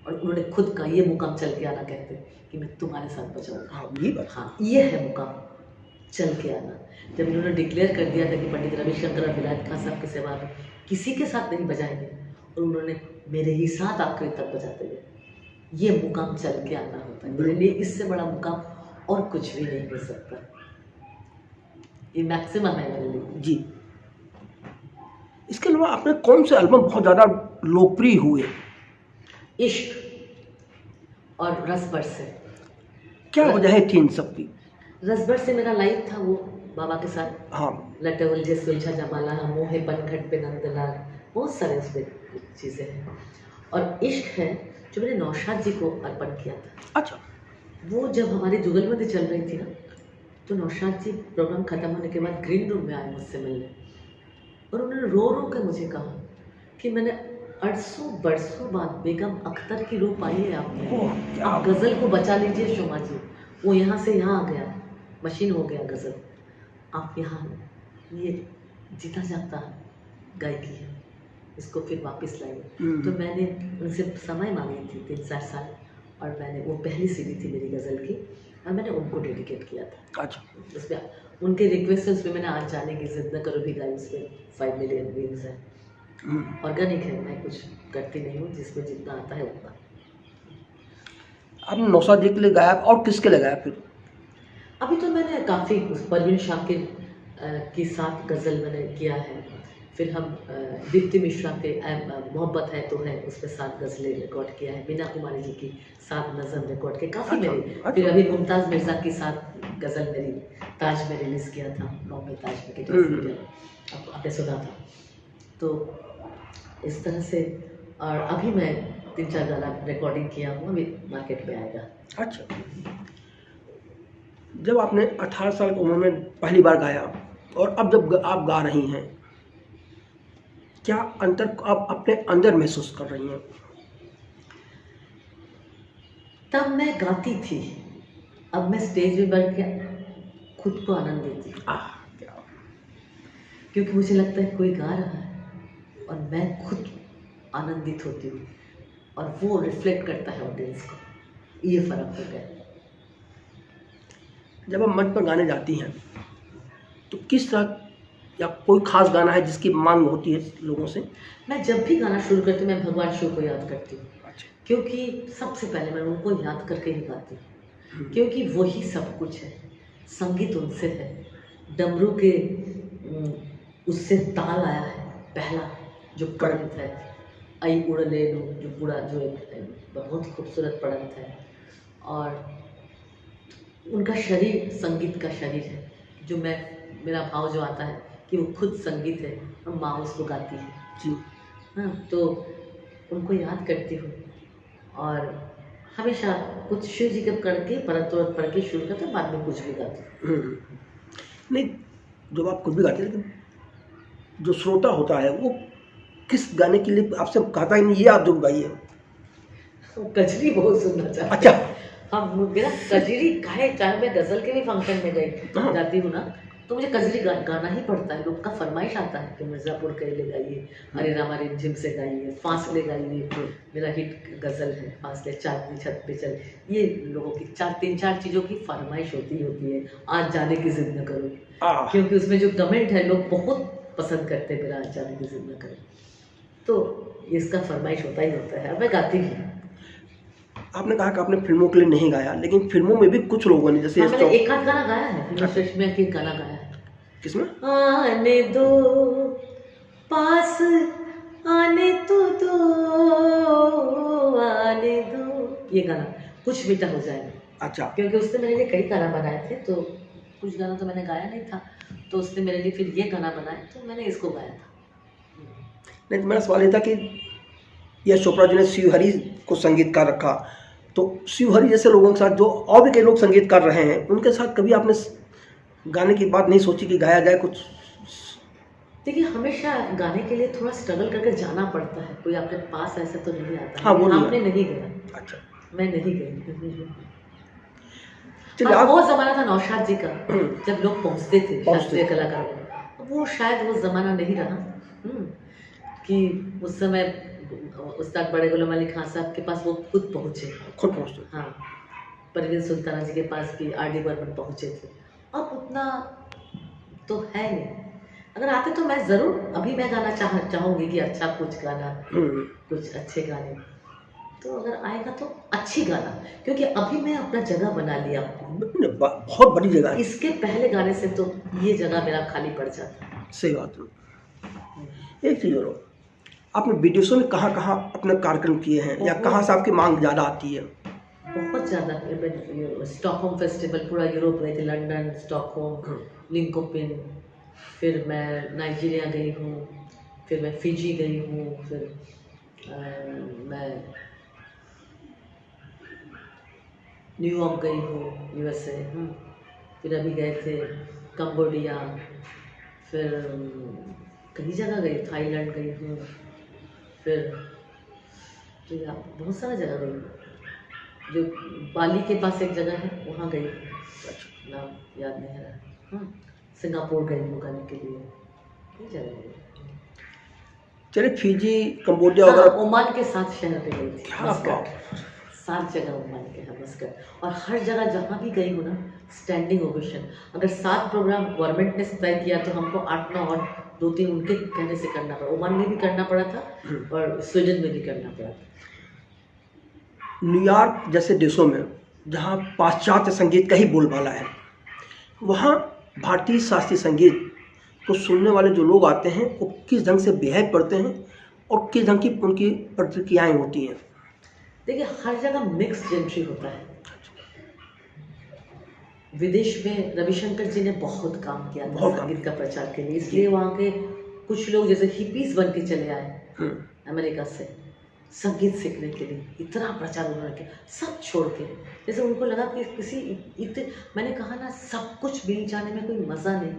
और उन्होंने खुद का ये मुकाम चल के आना कहते कि मैं तुम्हारे साथ बजाऊंगा। हाँ, ये है मुकाम चल के आना। जब इन्होंने डिक्लेयर कर दिया था कि पंडित रविशंकर और विलायत खान साहब के सिवा में किसी के साथ नहीं बजाएंगे, और उन्होंने मेरे ही साथ आखिरी तक बजाते गए, ये मुकाम चल के आना होता है। मेरे लिए इससे बड़ा मुकाम और कुछ भी नहीं हो सकता, ये मैक्सिमम है मेरे लिए जी। इसके अलावा आपने कौन से एल्बम बहुत ज़्यादा लोकप्रिय हुए? इश्क और रस बरसे। क्या वजह थी इन सब की? रस बरसे मेरा लाइव था वो बाबा के साथ, हाँ, लटे उलझे सुलझा जमाला, मोहे पनघट पे नंदलाल, बहुत सारे उसमें चीज़ें हैं। और इश्क है जो मैंने नौशाद जी को अर्पण किया था। अच्छा। वो जब हमारी जुगलबंदी चल रही थी ना, तो नौशाद जी प्रोग्राम ख़त्म होने के बाद ग्रीन रूम में आए मुझसे मिलने, और उन्होंने रो रो कर मुझे कहा कि मैंने 800 बरसों बाद बेगम अख्तर की रूप पाई है आपने, आप गज़ल को बचा लीजिए शोमा जी, वो यहाँ से यहाँ आ गया, मशीन हो गया गज़ल, आप यहाँ ये जीता जागता गायकी है, इसको फिर वापस लाइए। तो मैंने उनसे समय मांगी थी 3-4 साल, और मैंने वो पहली सीडी थी मेरी गज़ल की, और मैंने उनको डेडिकेट किया था। अच्छा। उसमें उनके रिक्वेस्ट है, उसमें मैंने आज जाने की जिद न करो भी गाई, उसमें 5 मिलियन व्यूज़ है। ऑर्गेनिक है, मैं कुछ करती नहीं हूँ, जिसमें जितना आता है उतना। आपने नौशाद जी के लिए गाया और किसके लिए गाया फिर? अभी तो मैंने काफ़ी परवीन शाकिर की साथ गज़ल मैंने किया है, फिर हम दीप्ति मिश्रा के मोहब्बत है तो है, उसमें 7 गज़लें रिकॉर्ड किया है, मीना कुमारी जी की 7 नज़म रिकॉर्ड किया, काफ़ी मेरी। फिर अभी मुमताज़ मिर्ज़ा की 7 गज़ल मेरी ताज में रिलीज़ किया था, बॉम्बे ताज में के आपने सुना था। तो इस तरह से, और अभी मैं 3-4 गाना रिकॉर्डिंग किया हूँ, अभी मार्केट में आएगा। अच्छा। जब आपने 18 साल की उम्र में पहली बार गाया और अब जब आप गा रही हैं, क्या अंतर आप अपने अंदर महसूस कर रही हैं? तब मैं गाती थी, अब मैं स्टेज में बैठ के खुद को आनंद देती हूँ, क्योंकि मुझे लगता है कोई गा रहा है और मैं खुद आनंदित होती हूँ, और वो रिफ्लेक्ट करता है ऑडियंस को। ये फ़र्क हो गया। जब आप मंच पर गाने जाती हैं तो किस तरह या कोई खास गाना है जिसकी मांग होती है लोगों से? मैं जब भी गाना शुरू करती हूँ मैं भगवान शिव को याद करती हूँ, अच्छा। क्योंकि सबसे पहले मैं उनको याद करके ही गाती हूँ, हम्म, क्योंकि वही सब कुछ है। संगीत उनसे है, डमरू के उससे ताल आया है पहला जो पढ़ंत है, आई उड़ले लो, जो पूरा जो एक बहुत खूबसूरत पढ़ंत है। और उनका शरीर संगीत का शरीर है, जो मेरा भाव जो आता है कि वो खुद संगीत है और माँ उसको गाती है। जी। हाँ, तो उनको याद करती हूँ और हमेशा कुछ शिव जी के करके पढ़ के शुरू करते बाद में कुछ भी गाती हूँ। नहीं, जब आप कुछ भी गाते हैं लेकिन जो श्रोता होता है वो किस गाने के लिए आपसे कहता ही नहीं ये आप जो गाइए? वो कजरी बहुत सुनना चाहते हैं। अच्छा। हाँ, मेरा कजरी गाए, चाहे मैं गज़ल के भी फंक्शन में हाँ। जाती हूँ ना, तो मुझे कजरी गाना ही पड़ता है। लोग का फरमाइश आता है कि मिर्ज़ापुर कैले गाइए, अरे रामा रिमझिम से गाइए, फासले गाइए, मेरा हिट गज़ल है फासले, चांदनी छत पे चल। ये लोगों की 3-4 चीज़ों की फरमाइश होती है। आज जाने की ज़िद न करो, क्योंकि उसमें जो कमेंट है लोग बहुत पसंद करते हैं, मेरा आज जाने की ज़िद न करो, तो इसका फरमाइश होता ही होता है। अब मैं गाती भी हूँ। आपने कहा कि आपने फिल्मों के लिए नहीं गाया, लेकिन फिल्मों में भी कुछ लोगों ने जैसे मैंने एक आध गाना गाया है, हिमेश में एक गाना गाया है। किसमें? आने दो पास, आने तो दो, आने दो, ये गाना कुछ मीठा हो जाए। अच्छा। क्योंकि उसने मेरे लिए कई गाना बनाए थे, तो कुछ गाना तो मैंने गाया नहीं था, तो उसने मेरे लिए फिर ये गाना बनाया, तो मैंने इसको गाया था। नहीं, तो मेरा सवाल ये था कि यश चोपड़ा जी ने शिवहरी को संगीतकार रखा, तो शिवहरी जैसे लोगों के साथ जो और भी कई लोग संगीत कर रहे हैं, उनके साथ कभी आपने गाने की बात नहीं सोची कि गाया जाए कुछ? देखिए, हमेशा गाने के लिए थोड़ा स्ट्रगल करके जाना पड़ता है, कोई आपके पास ऐसा तो नहीं आता। हाँ, वो आपने नहीं गया। अच्छा। मैं नहीं गई। चलिए, हाँ, वो ज़माना था नौशाद जी का, हम्म। जब लोग पहुँचते थे शास्त्रीय कलाकारों को, वो शायद वो ज़माना नहीं रहा कि उस समय उस्ताद बड़े गुलाम अली खान साहब के पास वो खुद पहुँचे। हाँ, परवीन सुल्ताना जी के पास भी आर डी बर्मन पहुँचे थे। अब उतना तो है नहीं। अगर आते तो मैं ज़रूर अभी मैं गाना चाहूँगी कि अच्छा कुछ गाना, कुछ अच्छे गाने, तो अगर आएगा तो अच्छी गाना, क्योंकि अभी मैं अपना जगह बना लिया। बहुत बड़ी जगह है। इसके पहले गाने से तो ये जगह मेरा खाली पड़ जाता। सही बात है। एक चीज़ और, आपने विदेशों में कहाँ कहाँ अपने कार्यक्रम किए हैं, या कहाँ से आपकी मांग ज़्यादा आती है? बहुत ज़्यादा। स्टॉकहोम फेस्टिवल पूरा यूरोप गई थी, लंदन, स्टॉकहोम, लिंकोपिन, फिर मैं नाइजीरिया गई हूँ, फिर मैं फिजी गई हूँ, फिर मैं न्यूयॉर्क गई हूँ, यूएसए, फिर अभी गए थे कंबोडिया, फिर कई जगह गई, थाईलैंड गई हूँ, फिर तो यार बहुत सारा जगह गई हूँ। जो बाली के पास एक जगह है वहाँ गई, नाम याद नहीं आ रहा। सिंगापुर गई हूँ गाने के लिए, कई जगह गई। चलिए, फिजी, कंबोडिया वगैरह। ओमान के 7 शहर पे गई थी, क्या बात। 7 जगह ओमान के हैं मस्कट, और हर जगह जहाँ भी गई हूँ ना, स्टैंडिंग ओवेशन। अगर 7 प्रोग्राम गवर्नमेंट ने तय किया तो हमको 8-9 और 2-3 उनके कहने से करना पड़ा। ओमान में भी करना पड़ा था और स्वीडन में भी करना पड़ा था। न्यूयॉर्क जैसे देशों में जहाँ पाश्चात्य संगीत का ही बोलबाला है, वहाँ भारतीय शास्त्रीय संगीत को सुनने वाले जो लोग आते हैं वो किस ढंग से बिहेव करते हैं और किस ढंग की उनकी प्रतिक्रियाएँ होती हैं? देखिए, हर जगह मिक्स जेंट्री होता है। विदेश में रविशंकर जी ने बहुत काम किया था संगीत का प्रचार के लिए, इसलिए वहाँ के कुछ लोग जैसे हिपीज बन के चले आए अमेरिका से संगीत सीखने के लिए। इतना प्रचार उन्होंने किया, सब छोड़ के। जैसे उनको लगा कि मैंने कहा ना, सब कुछ मिल जाने में कोई मज़ा नहीं।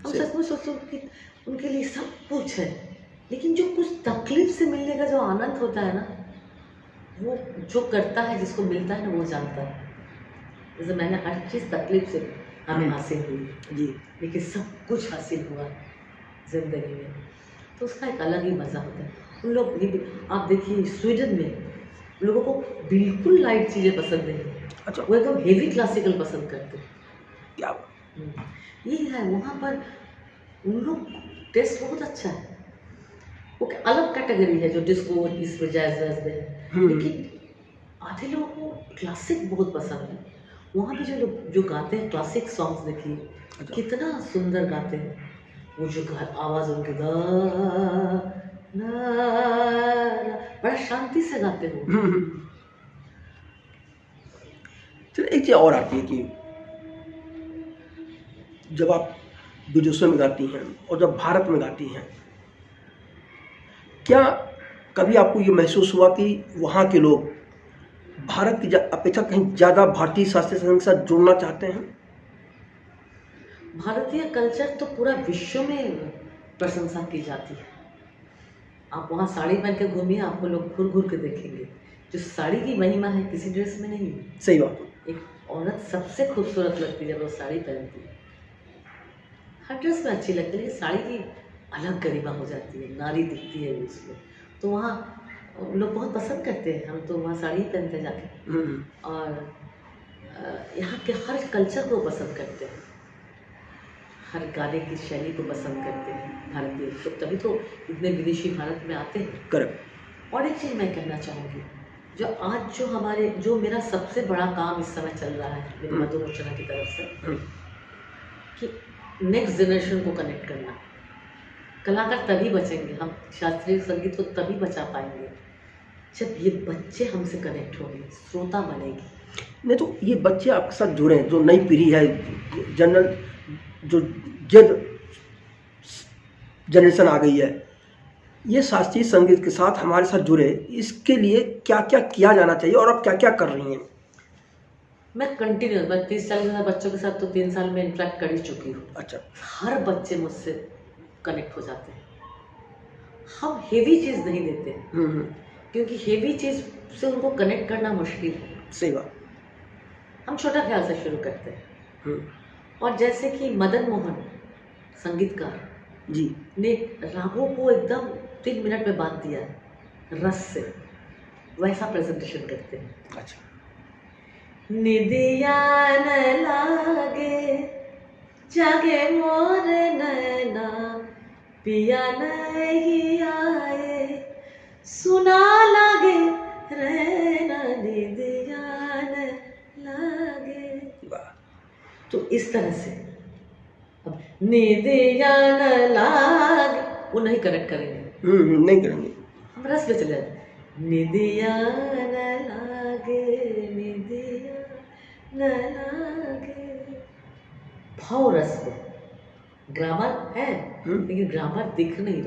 हम सच में सोचते कि उनके लिए सब कुछ है, लेकिन जो कुछ तकलीफ से मिलने का जो आनंद होता है ना, वो जो करता है, जिसको मिलता है ना, वो जानता है। जैसे मैंने हर चीज़ तकलीफ से हमें हासिल हुई जी, लेकिन सब कुछ हासिल हुआ ज़िंदगी में, तो उसका एक अलग ही मज़ा होता है। उन लोग, आप देखिए स्वीडन में लोगों को बिल्कुल लाइट चीज़ें पसंद नहीं। अच्छा, वो एकदम हेवी क्लासिकल पसंद करते हैं। क्या ये है वहाँ पर उन लोग टेस्ट बहुत अच्छा है। वो अलग कैटेगरी है जो डिस्को इसमें जैज वैज में है, लेकिन आधे लोगों को क्लासिक बहुत पसंद है। वहाँ पे जो लोग जो गाते हैं क्लासिक सॉन्ग्स, देखिए अच्छा। कितना सुंदर गाते हैं। वो जो आवाज़ उनकी दा ना ना, बड़ा शांति से गाते हो। चलिए एक चीज़ और आती है कि जब आप विदेशों में गाती हैं और जब भारत में गाती हैं, क्या कभी आपको ये महसूस हुआ कि वहाँ के लोग भारत की अपेक्षा कहीं ज़्यादा भारतीय शास्त्रीय संगीत के साथ जुड़ना चाहते हैं? भारतीय कल्चर तो पूरा विश्व में प्रशंसा की जाती है। आप वहाँ साड़ी पहन के घूमिए, आपको लोग घूर घूर के देखेंगे। जो साड़ी की महिमा है किसी ड्रेस में नहीं है। सही बात है। एक औरत सबसे खूबसूरत लगती है जब वो साड़ी पहनती है। हर ड्रेस में अच्छी लगती है, लेकिन साड़ी की अलग गरिमा हो जाती है, नारी दिखती है उसमें। तो वहाँ लोग बहुत पसंद करते हैं। हम तो वहाँ साड़ी ही पहनते हैं जाके। और यहाँ के हर कल्चर को पसंद करते हैं, हर गाने की शैली को पसंद करते हैं भारतीय। तो तभी तो इतने विदेशी भारत में आते हैं। करेक्ट। और एक चीज़ मैं कहना चाहूँगी, जो आज जो मेरा सबसे बड़ा काम इस समय चल रहा है मेरी मधुमोचना की तरफ से, कि नेक्स्ट जनरेशन को कनेक्ट करना। कलाकार तभी बचेंगे, हम शास्त्रीय संगीत को तभी बचा पाएंगे जब ये बच्चे हमसे कनेक्ट होंगे, श्रोता बनेगी। नहीं तो ये बच्चे आपके साथ जुड़े, जो नई पीढ़ी है, जनरल जो जेड जनरेशन आ गई है, ये शास्त्रीय संगीत के साथ हमारे साथ जुड़े, इसके लिए क्या क्या किया जाना चाहिए और आप क्या क्या कर रही हैं? मैं 30-40 बच्चों के साथ तो 3 साल में इंटरेक्ट कर ही चुकी हूँ। अच्छा। हर बच्चे मुझसे कनेक्ट हो जाते हैं। हम हेवी चीज़ नहीं देते, क्योंकि हेवी चीज़ से उनको कनेक्ट करना मुश्किल है। सही बात। हम छोटा ख्याल से शुरू करते हैं। और जैसे कि मदन मोहन संगीतकार जी ने रागों को एकदम 3 मिनट में बांध दिया रस से, वैसा प्रेजेंटेशन करते हैं। अच्छा। निदिया न लागे जागे मोर नैना, पिया नहीं आए सुना लागे रहना, निदिया न लागे। तो इस तरह से अब निदिया न लागे वो नहीं करेक्ट करेंगे। नहीं करेंगे, हम रस पे चले जाते। निदिया न लागे, निदिया न लागे, भाव रस पे। ग्रामर है लेकिन ग्रामर दिख नहीं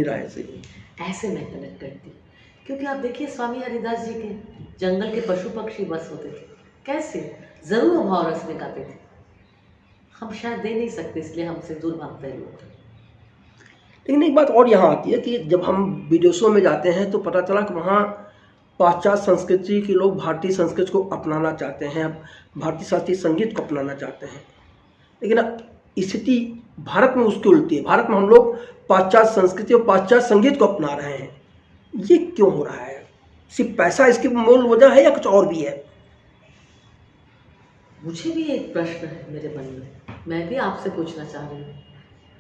रहा है। सही। ऐसे मैं कनेक्ट करती हूँ, क्योंकि आप देखिए स्वामी हरिदास जी के जंगल के पशु पक्षी बस होते थे, कैसे जरूर भाव रस में गाते थे। हम शायद दे नहीं सकते, इसलिए हमसे दूर भागते हैं लोग। लेकिन एक बात और यहाँ आती है कि जब हम विदेशों में जाते हैं तो पता चला कि वहाँ पाश्चात्य संस्कृति के लोग भारतीय संस्कृति को अपनाना चाहते हैं, भारतीय शास्त्रीय संगीत को अपनाना चाहते हैं, लेकिन स्थिति भारत में उसकी उल्टी है। भारत में हम लोग पाश्चात्य संस्कृति और पाश्चात्य संगीत को अपना रहे हैं। ये क्यों हो रहा है? सिर्फ पैसा इसकी मूल वजह है या कुछ और भी है? मुझे भी एक प्रश्न है मेरे मन में, मैं भी आपसे पूछना चाह रही हूँ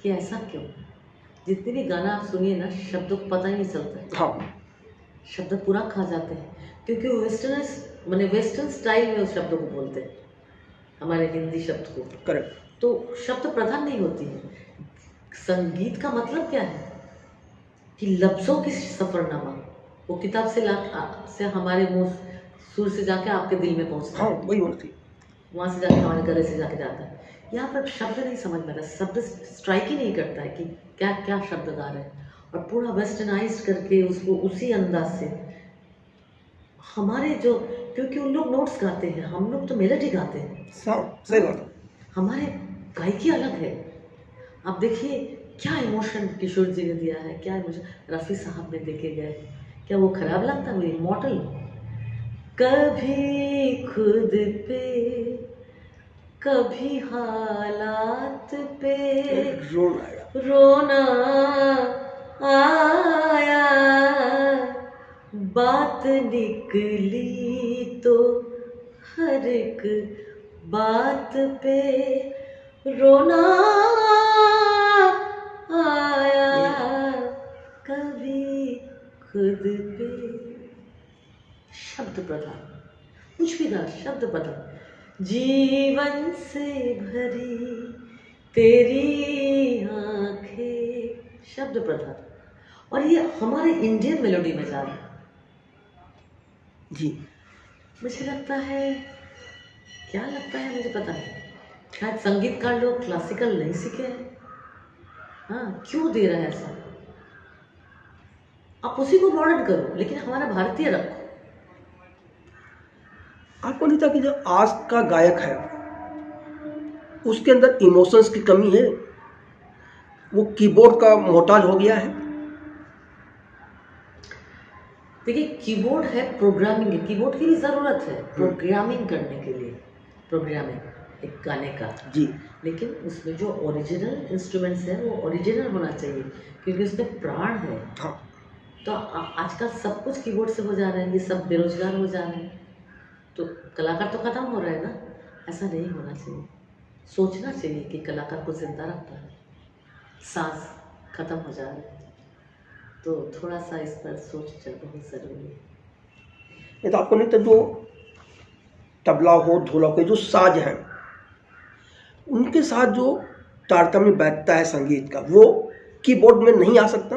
कि ऐसा क्यों? जितने भी गाना आप सुनिए ना, शब्दों को पता ही नहीं चलता। हाँ, शब्द पूरा खा जाते हैं, क्योंकि वो वेस्टर्न स्टाइल में उस शब्दों को बोलते हैं, हमारे हिंदी शब्द को। करेक्ट। तो शब्द प्रधान नहीं होती है। संगीत का मतलब क्या है कि लफ्ज़ों की सफ़रनामा, वो किताब से हमारे मुंह सुर से जाके आपके दिल में पहुंचता है। हाँ, वही होती, वहाँ से जाके हमारे गले से जाके जाता है। यहाँ पर शब्द नहीं समझ में आता, शब्द स्ट्राइक ही नहीं करता है कि क्या क्या शब्द गा रहे हैं, और पूरा वेस्टर्नाइज करके उसको उसी अंदाज से हमारे जो, क्योंकि उन लोग नोट्स गाते हैं, हम लोग तो मेलोडी गाते हैं। सही बात। हमारे गायकी अलग है। आप देखिए क्या इमोशन किशोर जी ने दिया है, क्या इमोशन रफ़ी साहब ने देखे गए, क्या वो खराब लगता है? वो इमॉर्टल। कभी खुद पे कभी हालात पे रोना आया, बात निकली तो हर पे रोना आया, कभी खुद पे। शब्द प्रधान, कुछ भी गा, शब्द प्रधान। जीवन से भरी तेरी आंखें, शब्द प्रधान। और ये हमारे इंडियन मेलोडी में जा रहा है जी। मुझे लगता है, क्या लगता है मुझे पता नहीं, शायद संगीतकार लोग क्लासिकल नहीं सीखे हैं। हाँ, क्यों दे रहा है ऐसा? आप उसी को मॉडर्न करो, लेकिन हमारा भारतीय रखो। आपको नहीं था कि जो आज का गायक है उसके अंदर इमोशंस की कमी है, वो कीबोर्ड का मोहताज हो गया है? देखिए, कीबोर्ड है, प्रोग्रामिंग है, कीबोर्ड की भी ज़रूरत है प्रोग्रामिंग करने के लिए, प्रोग्रामिंग एक गाने का जी। लेकिन उसमें जो ओरिजिनल इंस्ट्रूमेंट्स है वो ओरिजिनल होना चाहिए, क्योंकि उसमें प्राण है। हाँ। तो आजकल सब कुछ कीबोर्ड से हो जा रहा है, ये सब बेरोजगार हो जा रहे हैं, तो कलाकार तो ख़त्म हो रहा है ना। ऐसा नहीं होना चाहिए, सोचना चाहिए कि कलाकार को जिंदा रखना है, सांस खत्म हो जा रही है, तो थोड़ा सा इस पर सोच चल बहुत ज़रूरी है। नहीं तो आपको नहीं तो जो तबला हो, ढोलक हो, जो साज हैं उनके साथ जो तारतम्य बैठता है संगीत का, वो कीबोर्ड में नहीं आ सकता?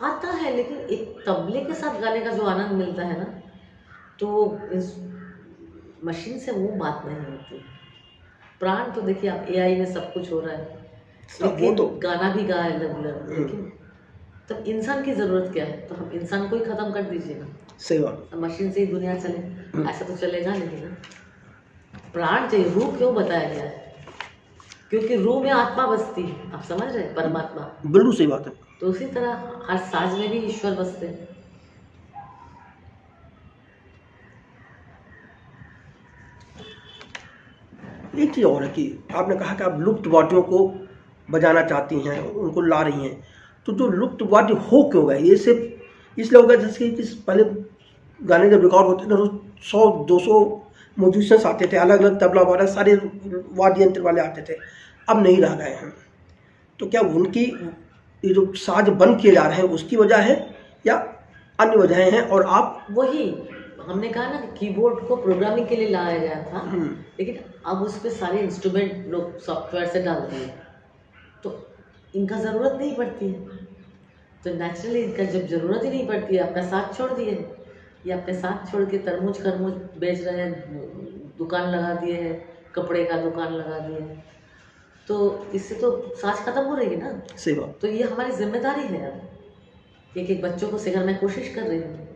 आता है, लेकिन एक तबले के साथ गाने का जो आनंद मिलता है ना, तो इस मशीन से वो बात नहीं होती। प्राण तो देखिए, आप एआई में सब कुछ हो रहा है, लेकिन तो गाना भी गा है लेकिन तब इंसान की ज़रूरत क्या है? तो हम इंसान को ही ख़त्म कर दीजिए ना, सही बात। मशीन से ही दुनिया चले, ऐसा तो चलेगा नहीं ना। प्राण चाहिए, रूह क्यों बताया गया है? क्योंकि रूह में आत्मा बसती है, आप समझ रहे हैं, परमात्मा। बिल्कुल सही बात है। तो उसी तरह हर साज में भी ईश्वर बसते हैं। एक चीज़ और है कि आपने कहा कि आप लुप्त वाद्यों को बजाना चाहती हैं, उनको ला रही हैं, तो जो लुप्त वाद्य हो क्यों गए? ये सिर्फ इसलिए हो गया जैसे कि पहले गाने जब रिकॉर्ड होते थे तो 100-200 म्यूजिशियंस आते थे, अलग अलग तबला वाला सारे वाद्य यंत्र वाले आते थे, अब नहीं रह गए हैं। तो क्या उनकी ये जो साज बंद किए जा रहे हैं उसकी वजह है या अन्य वजहें हैं? और आप वही हमने कहा ना कि कीबोर्ड को प्रोग्रामिंग के लिए लाया गया था, लेकिन अब उस पे सारे इंस्ट्रूमेंट लोग सॉफ्टवेयर से डाल दिए, तो इनका ज़रूरत नहीं पड़ती है। तो नेचुरली इनका जब ज़रूरत ही नहीं पड़ती है, अपना साथ छोड़ दिए, ये अपने साथ छोड़ के तरमुज खरमुज बेच रहे हैं, दुकान लगा दिए हैं, कपड़े का दुकान लगा दिए हैं, तो इससे तो साज खत्म हो रही है ना। सही बात। तो ये हमारी जिम्मेदारी है अब, एक बच्चों को सिखाने की कोशिश कर रही हूँ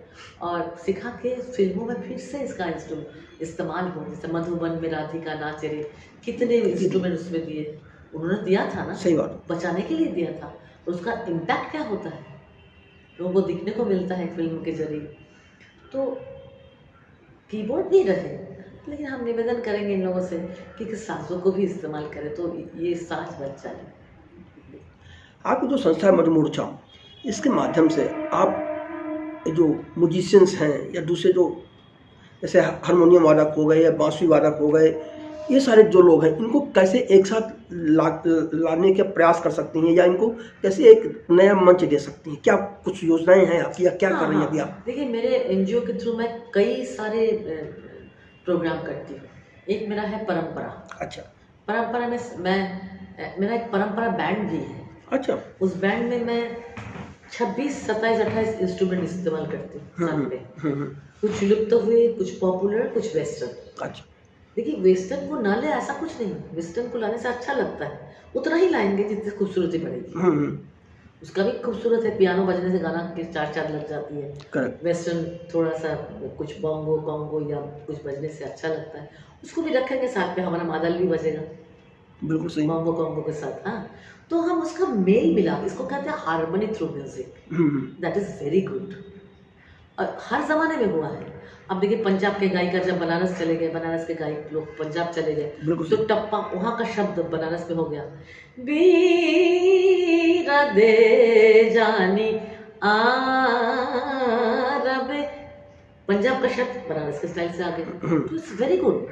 और सिखा के फिल्मों में फिर से इसका इस्तेमाल हो। जैसे मधुबन में राधिका नाच रे, कितने इंस्ट्रूमेंट उसमें दिए, उन्होंने दिया था ना, सही बात। बचाने के लिए दिया था, और उसका इम्पैक्ट क्या होता है लोगों को दिखने को मिलता है फिल्म के जरिए। तो कीबोर्ड भी रहे, लेकिन हम निवेदन करेंगे इन लोगों से कि साजों को भी इस्तेमाल करें, तो ये साज बच जाए। आपकी जो संस्था है मधुमूर्छा, इसके माध्यम से आप जो म्यूजिशियंस हैं या दूसरे जो जैसे हारमोनियम वादक हो गए या बांसुरी वादक हो गए, ये सारे जो लोग हैं, इनको कैसे एक साथ लाने का प्रयास कर सकती हैं या इनको कैसे एक नया मंच दे सकती हैं? क्या कुछ योजनाएं हैं आपकी या क्या कर रही हैं अभी आप? देखिए, मेरे एनजीओ के थ्रू मैं कई सारे प्रोग्राम करती हूँ। एक मेरा है परंपरा। अच्छा। परंपरा में मेरा एक परंपरा बैंड भी है। अच्छा। उस बैंड में मैं 26, 27, 28 इंस्ट्रूमेंट इस्तेमाल करती हूँ साथ में। कुछ लुप्त हुए, कुछ पॉपुलर, कुछ वेस्टर्न। अच्छा। देखिए, वेस्टर्न को ना ले ऐसा कुछ नहीं, वेस्टर्न को लाने से अच्छा लगता है, उतना ही लाएंगे जितनी खूबसूरती बढ़ेगी। उसका भी खूबसूरत है, पियानो बजने से गाना के 4 लग जाती है। करेक्ट। वेस्टर्न थोड़ा सा कुछ बोंगो कॉन्गो या कुछ बजने से अच्छा लगता है, उसको भी रखेंगे साथ में, हमारा मादल भी बजेगा बिल्कुल सही। बोंगो कॉन्गो के साथ। हाँ, तो हम उसका मेल मिलाप, इसको कहते हैं harmony through music, that is very good. और हर ज़माने में हुआ है। अब देखिए, पंजाब के गायिका जब बनारस चले गए, बनारस के गायक लोग पंजाब चले गए, तो टप्पा वहाँ का शब्द बनारस में हो गया, बीरा दे जानी आरबे, पंजाब का शब्द बनारस के स्टाइल से आ गया, तो इट्स वेरी गुड।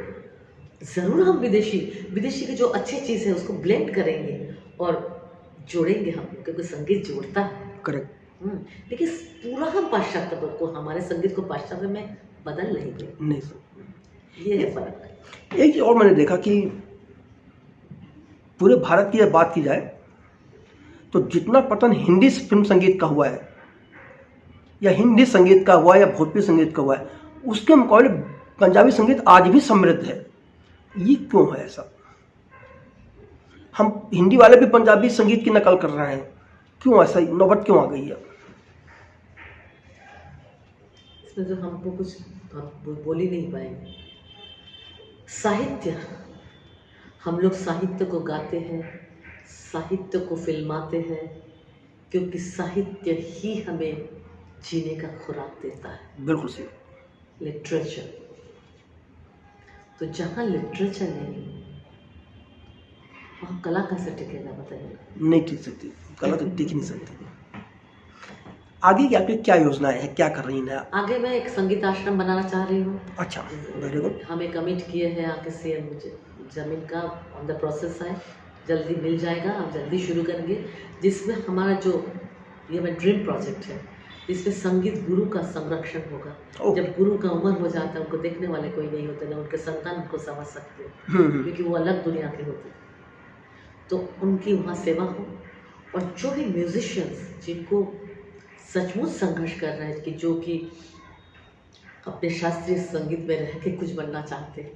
ज़रूर हम विदेशी विदेशी की जो अच्छी चीज़ है उसको ब्लेंड करेंगे और जोड़ेंगे हम, क्योंकि संगीत जोड़ता है। करेक्ट। लेकिन पूरा हम पाश्चात्य को, हमारे संगीत को पाश्चात्य में बदल नहीं गए। नहीं सर, ये है फर्क। एक चीज़ और मैंने देखा कि पूरे भारत की जब बात की जाए तो जितना पतन हिंदी फिल्म संगीत का हुआ है या हिंदी संगीत का हुआ है या भोजपुरी संगीत का हुआ है, उसके मुकाबले पंजाबी संगीत आज भी समृद्ध है। ये क्यों है ऐसा? हम हिंदी वाले भी पंजाबी संगीत की नकल कर रहे हैं, क्यों ऐसा नौबत क्यों आ गई है? इसमें तो हमको कुछ बोल ही नहीं पाएंगे। साहित्य, हम लोग साहित्य को गाते हैं, साहित्य को फिल्माते हैं, क्योंकि साहित्य ही हमें जीने का खुराक देता है। बिल्कुल सही। लिटरेचर, तो जहाँ लिटरेचर नहीं वहाँ कला कैसे टिकेगा बताइए? नहीं टिक सकती, कला तो टिक नहीं सकती। आगे की आपकी क्या योजनाएं हैं, क्या कर रही हैं? आगे मैं एक संगीत आश्रम बनाना चाह रही हूँ। अच्छा, वेरी गुड। हमें कमिट किए हैं आगे से, मुझे ज़मीन का ऑन द प्रोसेस है, जल्दी मिल जाएगा, हम जल्दी शुरू करेंगे। जिसमें हमारा जो ये मैं ड्रीम प्रोजेक्ट है, जिसमें संगीत गुरु का संरक्षण होगा। जब गुरु का उम्र हो जाता है, उनको देखने वाले कोई नहीं होते, ना उनके संतान उनको समझ सकते, क्योंकि वो अलग दुनिया के होते, तो उनकी वहाँ सेवा हो। और जो भी म्यूजिशियंस जिनको सचमुच संघर्ष कर रहे हैं, कि जो कि अपने शास्त्रीय संगीत में रह के कुछ बनना चाहते हैं,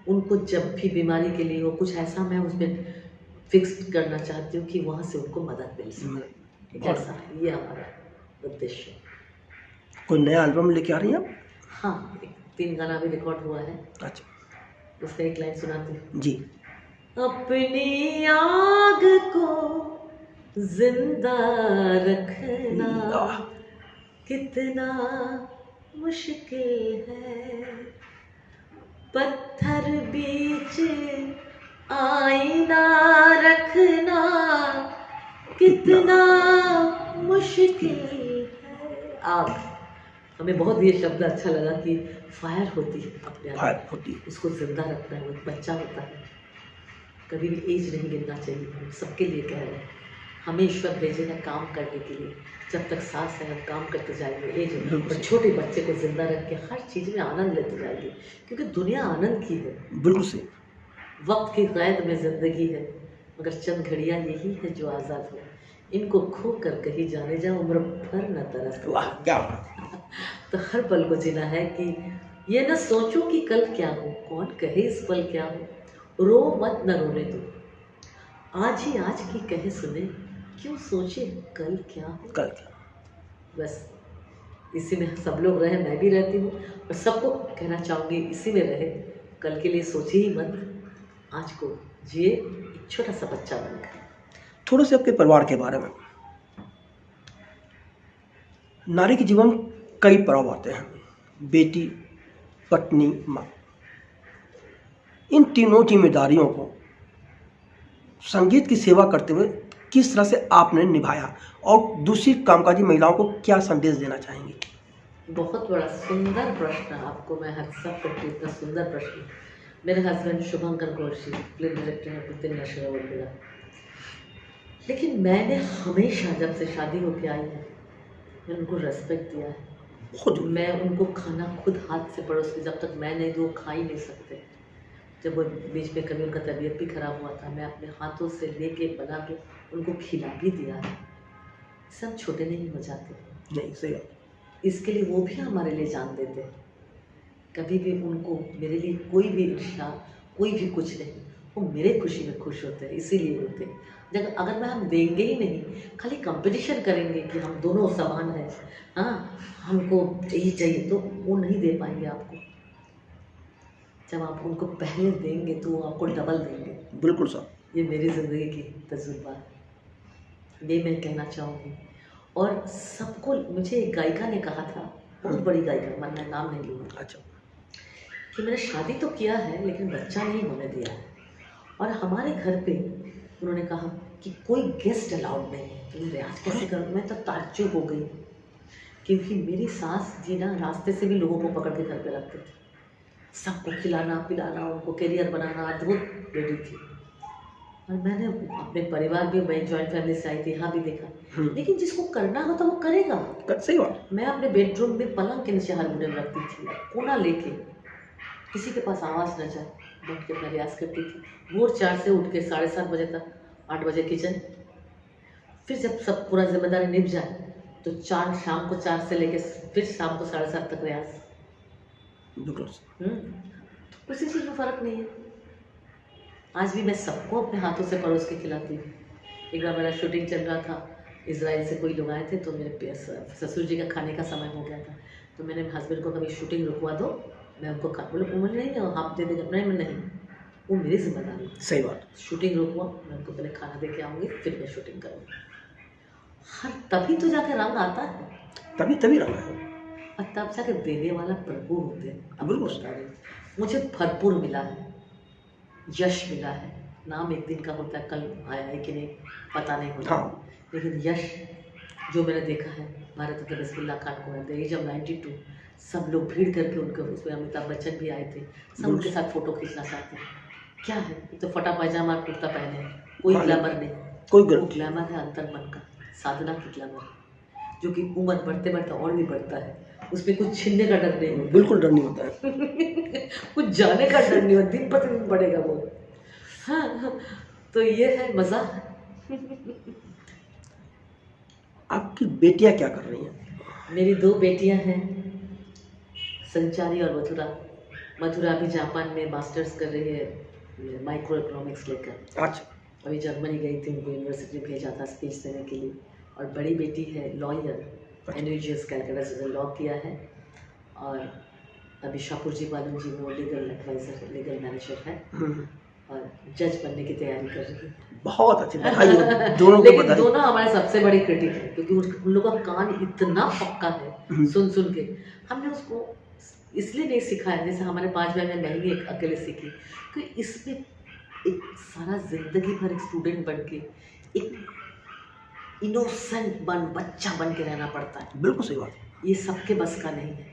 उनको जब भी बीमारी के लिए हो कुछ ऐसा, मैं उसमें फिक्स करना चाहती हूँ कि वहाँ से उनको मदद मिल सके। ऐसा ये हमारा उद्देश्य। कोई नया एल्बम लेके आ रही हैं आप? हाँ, 3 गाना भी रिकॉर्ड हुआ है। अच्छा, उसमें एक लाइन सुनाती हूँ जी। अपनी आग को जिंदा रखना कितना मुश्किल है, पत्थर बीच आईना रखना कितना मुश्किल है। आग, हमें बहुत ये शब्द अच्छा लगा कि फायर होती है, अपने फायर होती है, उसको जिंदा रखना है। वो एक बच्चा होता है, कभी भी एज नहीं गिनना चाहिए। हम सबके लिए कह रहे हैं, हमें ईश्वर भेजे हैं काम करने के लिए। जब तक सांस है हम काम करते जाएंगे। एज और छोटे बच्चे को जिंदा रख के हर चीज़ में आनंद लेते जाएंगे, क्योंकि दुनिया आनंद की है। बिल्कुल सही। वक्त की कैद में जिंदगी है, मगर चंद घड़ियाँ यही है जो आज़ाद हो। इनको खो कर कहीं जाने जा, उम्र भर न तरस। वाह, क्या बात। तो हर पल को जीना है कि ये न सोचो कि कल क्या हो, कौन कहे इस पल क्या हो। रो मत न रोने दो, आज ही आज की कहे सुने, क्यों सोचे कल क्या हो। कल क्या, बस इसी में सब लोग रहे, मैं भी रहती हूँ, और सबको कहना चाहूँगी इसी में रहे। कल के लिए सोचे ही मत, आज को जिए एक छोटा सा बच्चा बनकर। थोड़े से आपके परिवार के बारे में। नारी के जीवन कई पड़ाव आते हैं, बेटी, पत्नी, माँ। इन तीनों जिम्मेदारियों को संगीत की सेवा करते हुए किस तरह से आपने निभाया, और दूसरी कामकाजी महिलाओं को क्या संदेश देना चाहेंगी? बहुत बड़ा सुंदर प्रश्न आपको मैं हर सब करती हूँ, इतना सुंदर प्रश्न। मेरे हस्बैंड शुभंकर कौशी फिल्म डायरेक्टर हैं, पुतिन नेशनल अवार्ड मिला। लेकिन मैंने हमेशा जब से शादी होकर आई है, मैंने उनको रेस्पेक्ट दिया है। खुद मैं उनको खाना खुद हाथ से परोस के, जब तक मैं नहीं दूँ खा ही नहीं सकते। जब वो बीच में कभी उनका तबीयत भी खराब हुआ था, मैं अपने हाथों से लेके बना के उनको खिला भी दिया है। सब छोटे नहीं हो जाते, नहीं सही। इसके लिए वो भी हमारे लिए जान देते हैं। कभी भी उनको मेरे लिए कोई भी ईर्ष्या, कोई भी कुछ नहीं, वो मेरे खुशी में खुश होते हैं, इसीलिए होते हैं। जब अगर मैं हम देंगे ही नहीं, खाली कंपटीशन करेंगे कि हम दोनों समान हैं, हाँ हमको यही चाहिए, तो वो नहीं दे पाएंगे आपको। जब आप उनको पहले देंगे तो वो आपको डबल देंगे। बिल्कुल सर, ये मेरी ज़िंदगी की तजुर्बा है, ये मैं कहना चाहूँगी। और सबको, मुझे एक गायिका ने कहा था, बहुत बड़ी गायिका, मैं नाम नहीं लूँगा, अच्छा, कि मैंने शादी तो किया है लेकिन बच्चा नहीं होने दिया है। और हमारे घर पे उन्होंने कहा कि कोई गेस्ट अलाउड नहीं है। तो मैं रियाज कैसे करूँ? मैं तो ताज्जुब हो गई, क्योंकि मेरी सास जी ना रास्ते से भी लोगों को पकड़ के घर पे रखते थे। सबको खिलाना पिलाना, उनको करियर बनाना, अद्भुत लेडी थी। और मैंने अपने परिवार भी, मैं जॉइंट फैमिली से आई थी, यहाँ भी देखा। लेकिन जिसको करना हो तो वो करेगा। सही बात। मैं अपने बेडरूम में पलंग के नीचे हारमोनियम रखती थी, कोना लेके, किसी के पास आवाज़ न जाए, बैठ के अपना रियाज करती थी। भोर 4 से उठ के 7:30 बजे तक, 8 बजे किचन, फिर जब सब पूरा जिम्मेदारी निभ जाए तो शाम को 4 से लेके फिर शाम को 7:30 तक रियाज। बिल्कुल। तो किसी चीज़ में फ़र्क नहीं है। आज भी मैं सबको अपने हाथों से परोस के खिलाती हूँ। एक बार मेरा शूटिंग चल रहा था, इजराइल से कोई लोग आए थे, तो मेरे ससुर जी का खाने का समय हो गया था, तो मैंने हस्बैंड को कभी शूटिंग रुकवा दो, मैं उनको बोले उम्र नहीं हाफ दे देगा, नहीं, वो मेरी जिम्मेदारी। सही बात। शूटिंग रुकवा, मैं उनको पहले खाना दे के आऊँगी, फिर मैं शूटिंग करूँगी। हर तभी तो जाके रंग आता है, तभी रंग है, और तब जाके देने वाला प्रभु होते हैं। बिल्कुल। मुझे भरपूर मिला है, यश मिला है। नाम एक दिन का होता है, कल आया है कि नहीं पता नहीं होता। हाँ। लेकिन यश जो मैंने देखा है, भारत रत्न बिस्मिल्लाह खान को एट द एज ऑफ 92, सब लोग भीड़ करके उनको, उसमें अमिताभ बच्चन भी आए थे, सब उनके साथ फोटो खींचना चाहते हैं। क्या है, तो फटा पैजामा और कुर्ता पहने, कोई ग्लैमर नहीं, कोई वो ग्लैमर है अंतर मन का, साधना की ग्लैमर, जो कि उम्र बढ़ते बढ़ते और भी बढ़ता है। उसमें कुछ छीनने का डर नहीं होता, बिल्कुल डर नहीं होता है। कुछ जाने का डर नहीं होता, दिन प्रतिदिन बढ़ेगा वो। हाँ, तो ये है मज़ा। आपकी बेटियां क्या कर रही हैं? मेरी 2 बेटियां हैं, संचारी और मथुरा। मथुरा अभी जापान में मास्टर्स कर रही है माइक्रो इकोनॉमिक्स लेकर। अच्छा। अभी जर्मनी गई थी, उनको यूनिवर्सिटी भेजा था स्पीच देने के लिए। और बड़ी बेटी है लॉयर, NUJS कैलकाटा से लॉ किया है, और अभी शाहपुर जी बालन जी में लीगल एडवाइज़र, लीगल मैनेजर है, और जज बनने की तैयारी कर रही है। बहुत अच्छी, बधाई हो दोनों को। लेकिन दोनों हमारे सबसे बड़ी क्रिटिक है, क्योंकि उन लोगों का कान इतना पक्का है सुन सुन के। हमने उसको इसलिए नहीं सिखाया, जैसे हमारे 5 भाई में मैं ही अकेले सीखी, क्योंकि इसमें एक सारा जिंदगी भर एक स्टूडेंट बन के, एक इनोसेंट बच्चा बन के रहना पड़ता है। बिल्कुल सही बात। ये सबके बस का नहीं है,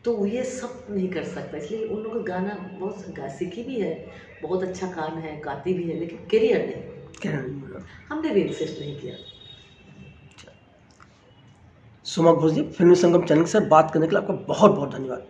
तो ये सब नहीं कर सकता। इसलिए उन लोगों का गाना बहुत सीखी भी है, बहुत अच्छा काम है, गाती भी है, लेकिन करियर नहीं, हमने भी इंसिस्ट नहीं किया। सुमा घोष जी, फिल्मी संगम चैनल से बात करने के लिए आपका बहुत बहुत धन्यवाद।